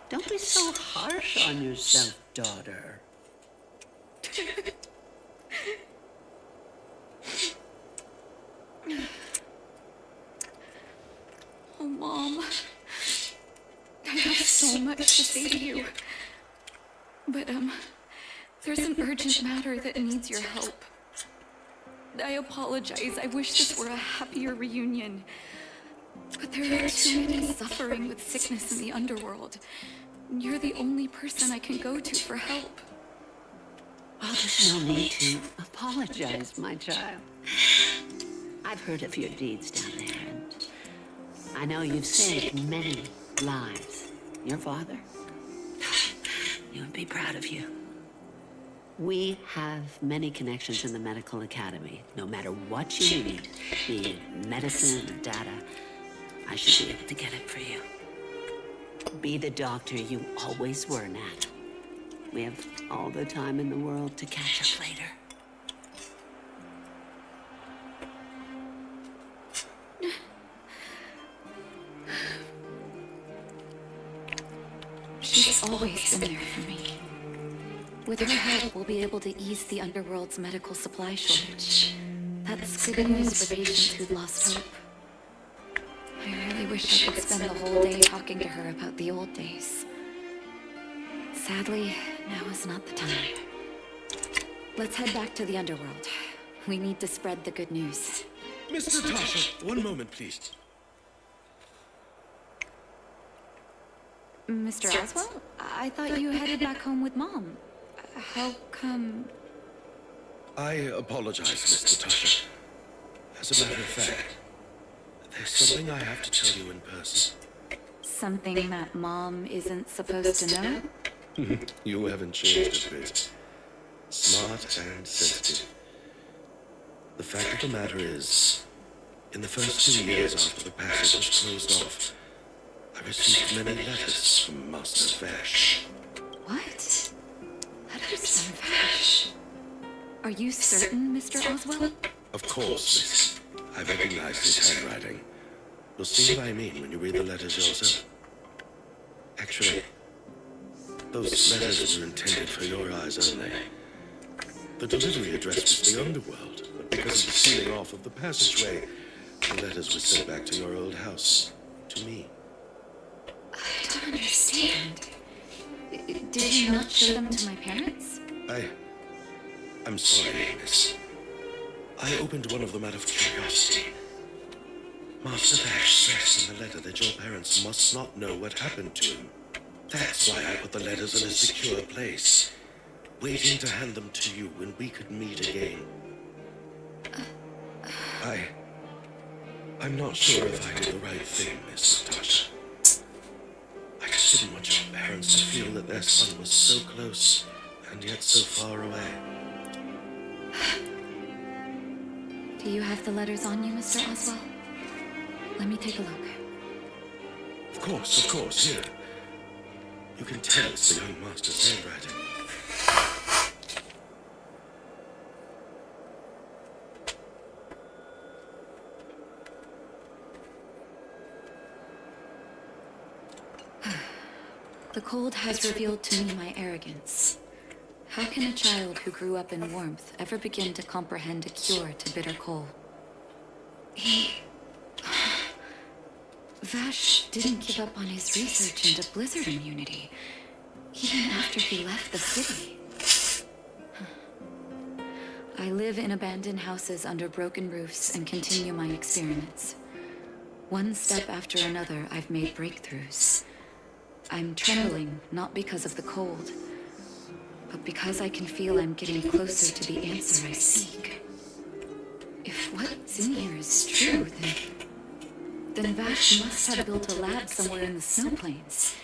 Don't be so harsh on yourself, daughter. Oh, Mom. I have so much to say to you. But, there's an urgent matter that needs your help. I apologize. I wish this were a happier reunion. But there are too many suffering with sickness in the underworld. You're the only person I can go to for help. Oh, there's no need to apologize, my child. I've heard of your deeds down there, and I know you've saved many lives. Your father? You would be proud of you. We have many connections in the medical academy. No matter what you need, be it medicine or data, I should be able to get it for you. Be the doctor you always were, Nat. We have all the time in the world to catch up later. She's always been there for me. With her help, we'll be able to ease the underworld's medical supply shortage. That's good news for patients who'd lost hope. I really wish I could spend the whole day talking to her about the old days. Sadly, now is not the time. Let's head back to the underworld. We need to spread the good news. Miss Natasha, one moment, please. Mr. Oswald? I thought you headed back home with Mom. How come... I apologize, Miss Natasha. As a matter of fact, there's something I have to tell you in person. Something that Mom isn't supposed to know? You haven't changed a bit. Smart and sensitive. The fact of the matter is, in the first 2 years after the passage was closed off, I received many letters from Master Vash. What? Letters from Vash? Are you certain, Mr. Oswald? Of course, Miss. I recognize his handwriting. You'll see what I mean when you read the letters yourself. Actually, those letters were intended for your eyes only. The delivery address was the underworld, but because of the sealing off of the passageway, the letters were sent back to your old house, to me. I don't understand. Did you not show them to my parents? I'm sorry, Miss. I opened one of them out of curiosity. Master Vash stressed in the letter that your parents must not know what happened to him. That's why I put the letters in a secure place, waiting to hand them to you when we could meet again. I'm not sure if I did the right thing, Miss Natasha. I just didn't want your parents to feel that their son was so close and yet so far away. Do you have the letters on you, Mr. Oswald? Let me take a look. Of course, here. You can tell it's the young master's handwriting. The cold has revealed to me my arrogance. How can a child who grew up in warmth ever begin to comprehend a cure to bitter cold? Vash didn't give up on his research into blizzard immunity, even after he left the city. I live in abandoned houses under broken roofs and continue my experiments. One step after another, I've made breakthroughs. I'm trembling, not because of the cold, but because I can feel I'm getting closer to the answer I seek. If what's in here is true, then Vash must have built a lab somewhere in the snow plains,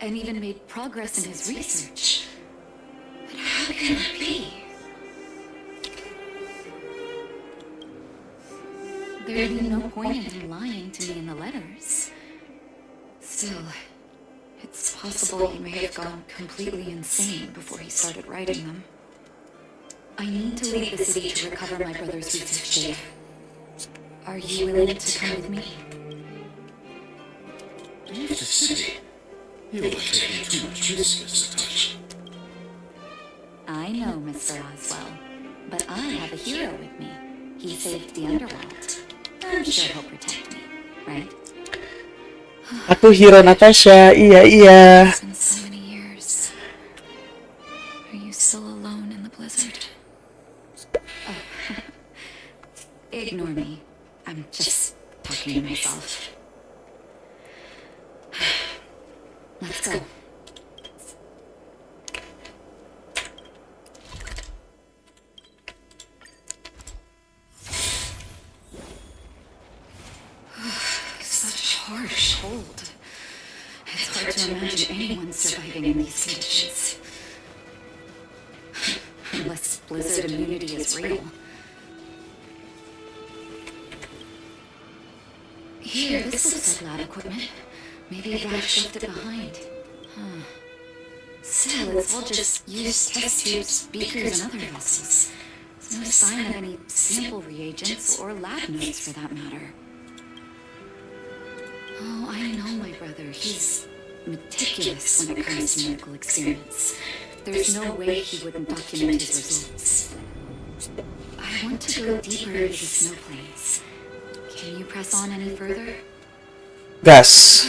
and even made progress in his research. But how can it be? There'd be no point in him lying to me in the letters. Still, it's possible he may have gone completely insane before he started writing them. I need to leave the city to recover my brother's research data. Are you willing to come with me? Leave the city? You are taking too much risk, Miss Natasha. I know, Mr. Oswell, but I have a hero with me. He saved the underworld. I'm sure he'll protect me, right? Aku hero Natasha, iya. It's been so many years. Are you still alone in the blizzard? Oh. Ignore me. I'm just talking to myself. Let's go. Such harsh cold. It's hard to imagine anyone surviving in these conditions. Unless blizzard immunity is real. Here, this looks like lab equipment. Maybe Vash left it behind. Huh. Still, it's all just used test tubes, beakers, and other vessels. There's no sign of any sample reagents or lab notes for that matter. Oh, I know my brother. He's meticulous when it comes to medical experiments. There's no way he wouldn't document his results. I want to go deeper into the snow plains. Can you press on any further? Gas.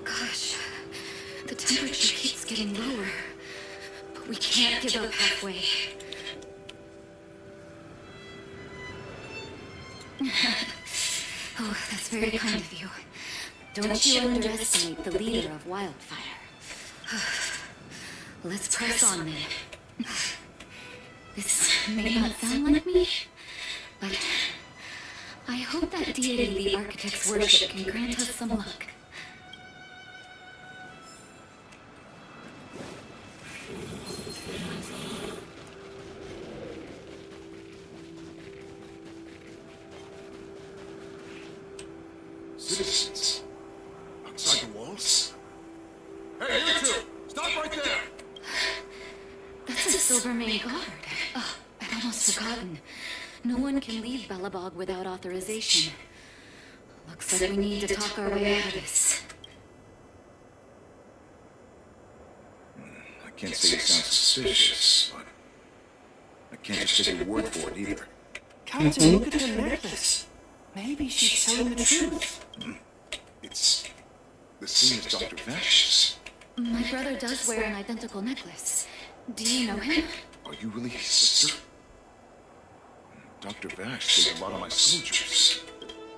Gosh, the temperature keeps getting lower. But we can't give up halfway. Oh, that's very kind of you. Don't you underestimate the leader of Wildfire. Let's press on then. This may not sound like me, but I hope that deity the architects worship can grant us some luck. Citizens? Outside the walls? Hey, you two! Stop right there! That's a Silvermane guard. Oh, I'd almost forgotten. No one can leave Belobog without authorization. Looks like we need to talk our way out of this. I can't say it sounds suspicious, but I can't just take your word for it either. Captain, look at her necklace. Maybe she's telling the truth. It's the same as Dr. Vash's. My brother does wear an identical necklace. Do you know him? Are you really his sister? Dr. Vash saved a lot of my soldiers.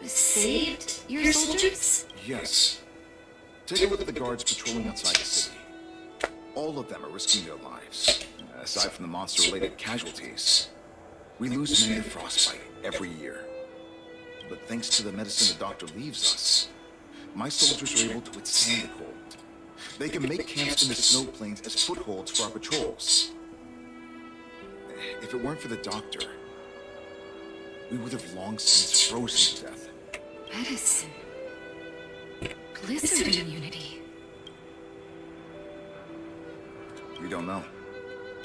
Saved your soldiers? Yes. Take a look at the guards patrolling outside the city. All of them are risking their lives, aside from the monster-related casualties. We lose many to frostbite every year. But thanks to the medicine the doctor leaves us, my soldiers are able to withstand the cold. They can make camps in the snow plains as footholds for our patrols. If it weren't for the doctor, we would have long since frozen to death. Medicine. Blizzard immunity. We don't know.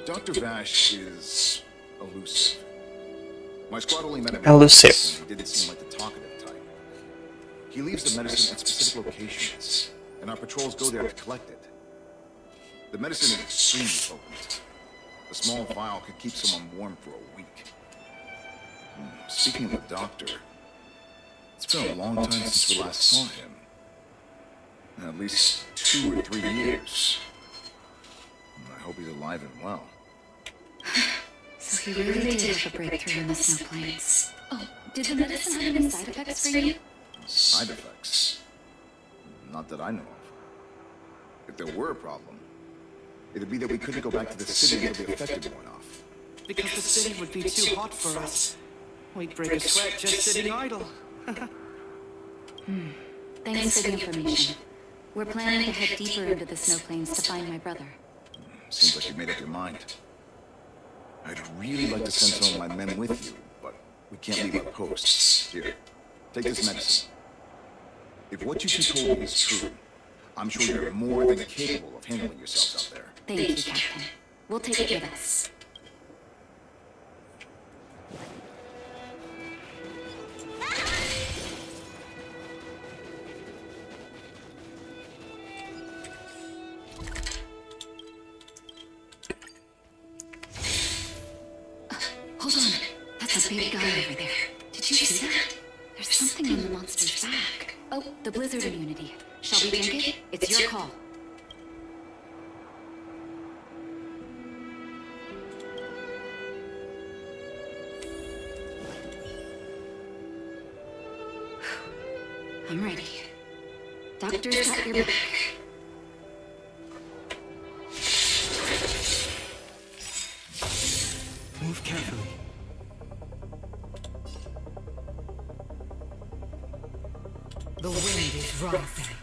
Dr. Vash is elusive. My squad only met him Elusive. once, and he didn't seem like the talkative type. He leaves the medicine at specific locations, and our patrols go there to collect it. The medicine is extremely potent. A small vial could keep someone warm for a week. Speaking of the doctor, it's been a long time since we last saw him. At least 2 or 3 years. I hope he's alive and well. So he really did have a breakthrough in the snow plains. Oh, did the medicine have any side effects for you? Side effects? Not that I know of. If there were a problem, it'd be that we couldn't go back to the city until the effect went off. Because the city would be too hot for us. We'd break a sweat just sitting idle. Thanks for the information. We're planning to head deeper into the snow plains to find my brother. Seems like you've made up your mind. I'd really like to send some of my men with you, but we can't leave our posts. Here, take this medicine. If what you two told me is true, I'm sure you're more than capable of handling yourselves out there. Thank you, Captain. We'll take it with us. Hold on. That's a big guy over there. Did you see that? There's something on the monster's back. Oh, the blizzard immunity. Shall we drink it? It's your call. I'm ready. Doctor's got your back. Move carefully. The wind is rising.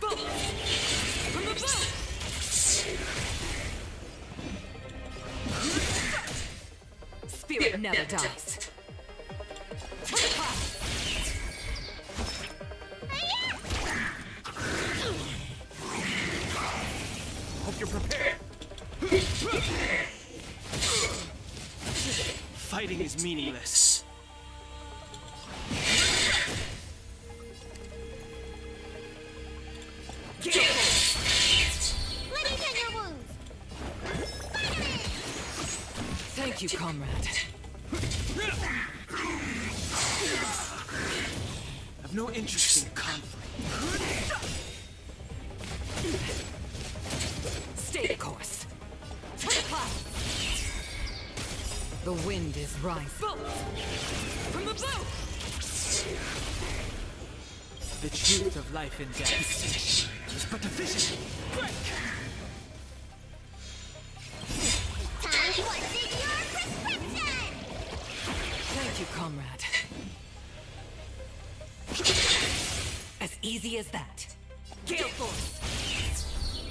Spirit never dies. Hope you're prepared. Fighting is meaningless. Thank you, comrade. I've no interest in conflict. Stay the course. The wind is rising. From the boat! The truth of life and death is but a vision. Break! Thank you, comrade. As easy as that. Gale force!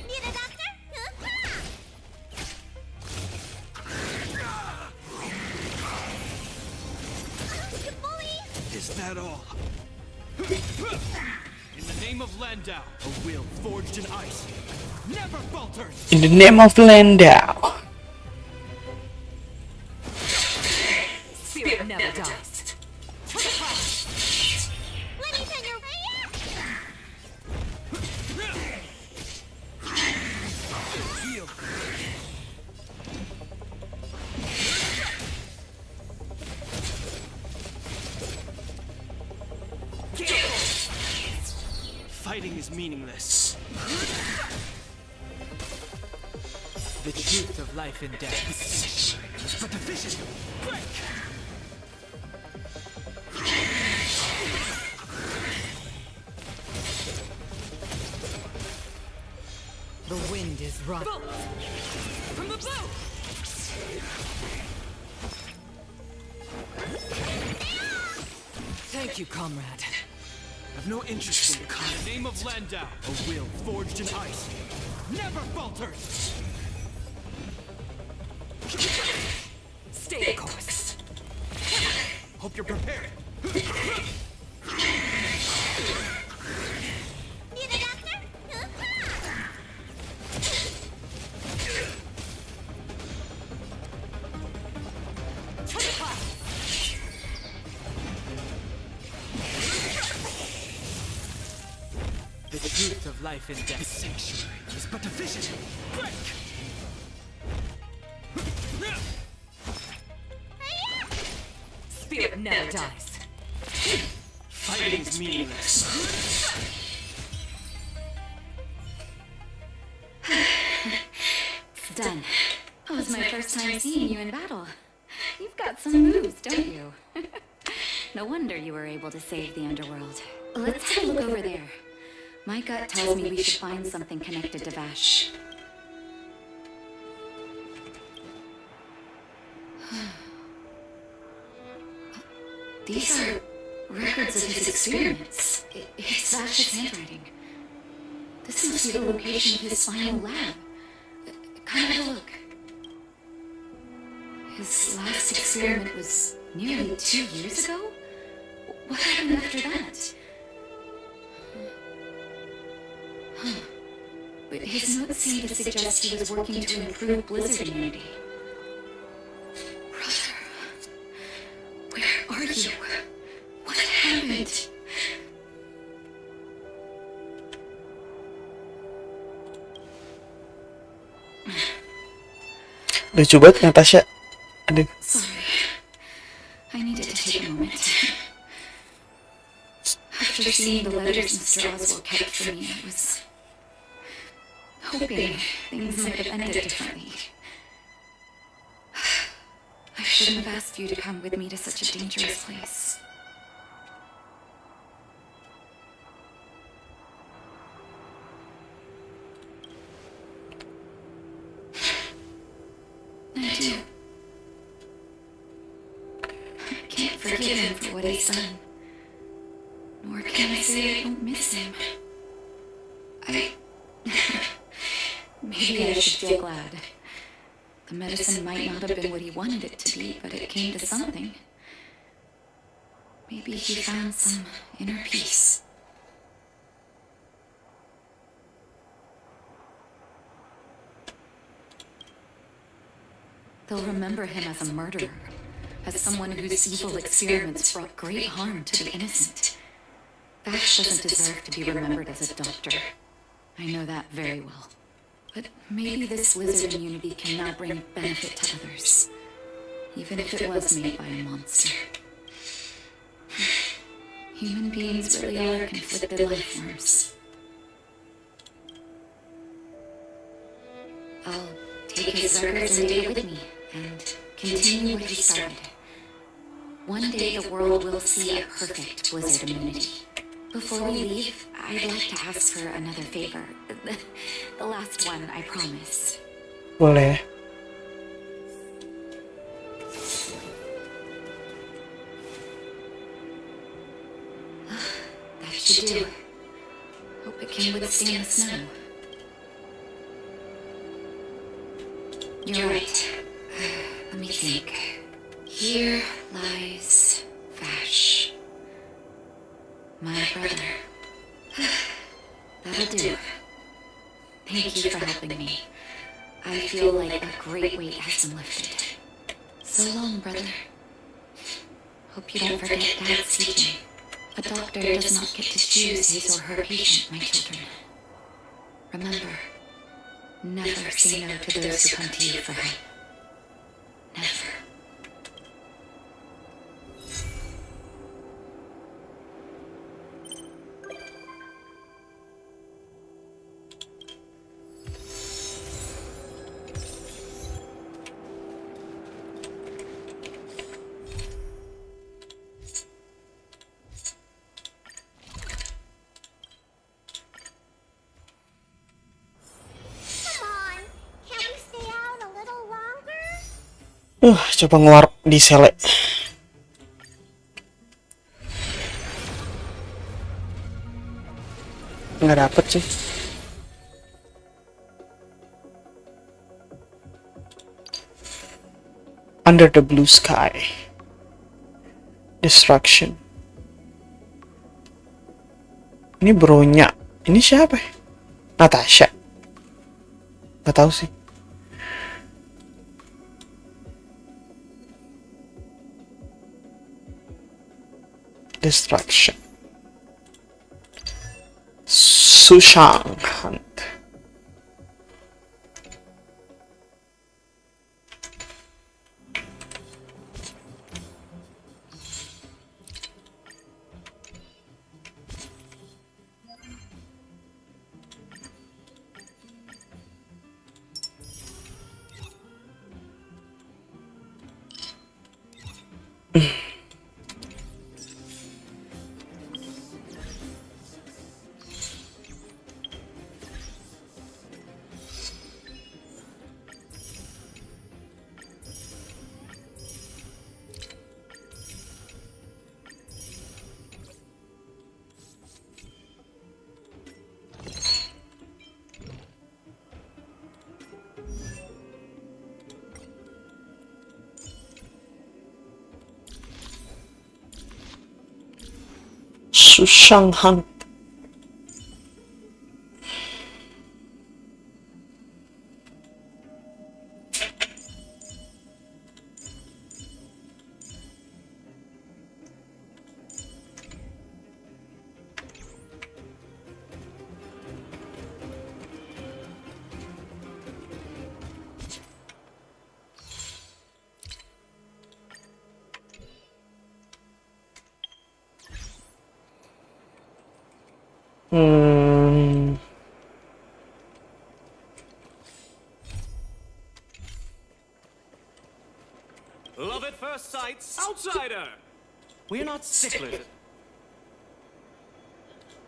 Need a doctor? You bully! Is that all? In the name of Landau, a will forged in ice never falters! In the name of Landau. Spirit never dies. Let me turn your Heal. Fighting is meaningless. The truth of life and death is but a vision. Break! The wind is rising. From the boat! Thank you, comrade. I've no interest in con. In the name of Landau, a will forged in ice never falters. Stay the course. Hope you're prepared. Need a doctor? The truth of life and death is but a vision. Break! Spirit never dies. Fighting is meaningless. It's done. That was my first time seeing you in battle. You've got some moves, don't you? No wonder you were able to save the underworld. Let's have a look over there. My gut tells me we should find something connected to Vash. These are records of his experiments. It's Vash's handwriting. This must be the location of his final lab. Come have a look. His last experiment was nearly 2 years ago? What happened after that? Huh. But his notes seem to suggest he was working to improve blizzard immunity. Brother, where are you? What happened? Lucu banget Natasha. Aduh. Sorry. I needed to take a moment. After seeing the letters Mr. Oswald kept for me, I was hoping things might have ended differently. I shouldn't have asked you to come with me to such a dangerous place. I do. I can't forgive him for what he's done. Nor can I say I don't miss him. Maybe I should feel glad. The medicine might not have been what he wanted it to be, but it came to something. Maybe he found some inner peace. They'll remember him as a murderer, as someone whose evil experiments brought great harm to the innocent. Vash doesn't deserve to be remembered as a doctor. I know that very well. But maybe this lizard immunity can now bring benefit to others, even if it was made by a monster. Human beings really are conflicted life forms. I'll take his records and data with me, and continue what he started. One day the world will see a perfect blizzard immunity. Before we leave, I'd like to ask for another favor. The last one, I promise. Boleh. That should do. Hope it can withstand the snow. You're right. Let me think. Here lies Vash. My brother. That'll do. Thank you for helping me. I feel like a great weight has been lifted. So long, brother. Hope you don't forget Dad's teaching. A doctor does not get to choose his or her patient, my children. Remember, never say no to those who come to you for help. Never. Coba ngewarp di sele. Nggak dapet sih. Under the blue sky. Destruction. Ini bronya. Ini siapa? Natasha. Nggak tahu sih. Destruction. Sushang Hunt. Sushang Hunt. Love at first sight, outsider! We're not sticklers.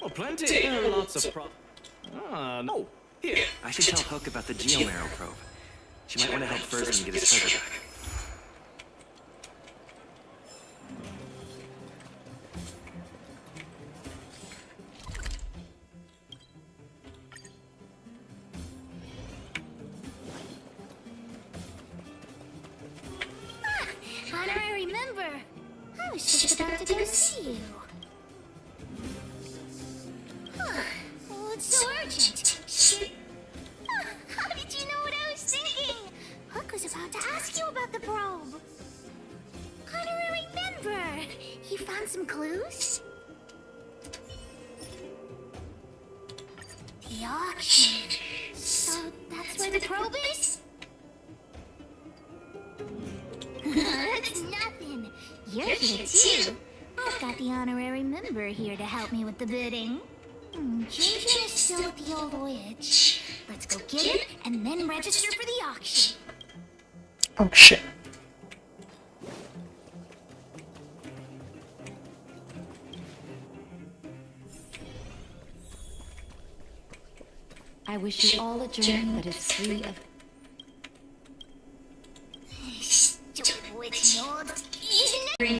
Oh, plenty. There are lots of no. Here. I should tell Hook about the geomarrow probe. She might want to help Fursman get his treasure back. was just about to go see you. Huh. What's so urgent? How did you know what I was thinking? Hook was about to ask you about the probe. Honorary member! You found some clues? The auction. So that's where the probe is? That's nothing. You're here too. I've got the honorary member here to help me with the bidding. Ginger is still at the old witch. Let's go get him and then register for the auction. Oh shit. I wish you all a journey that is free of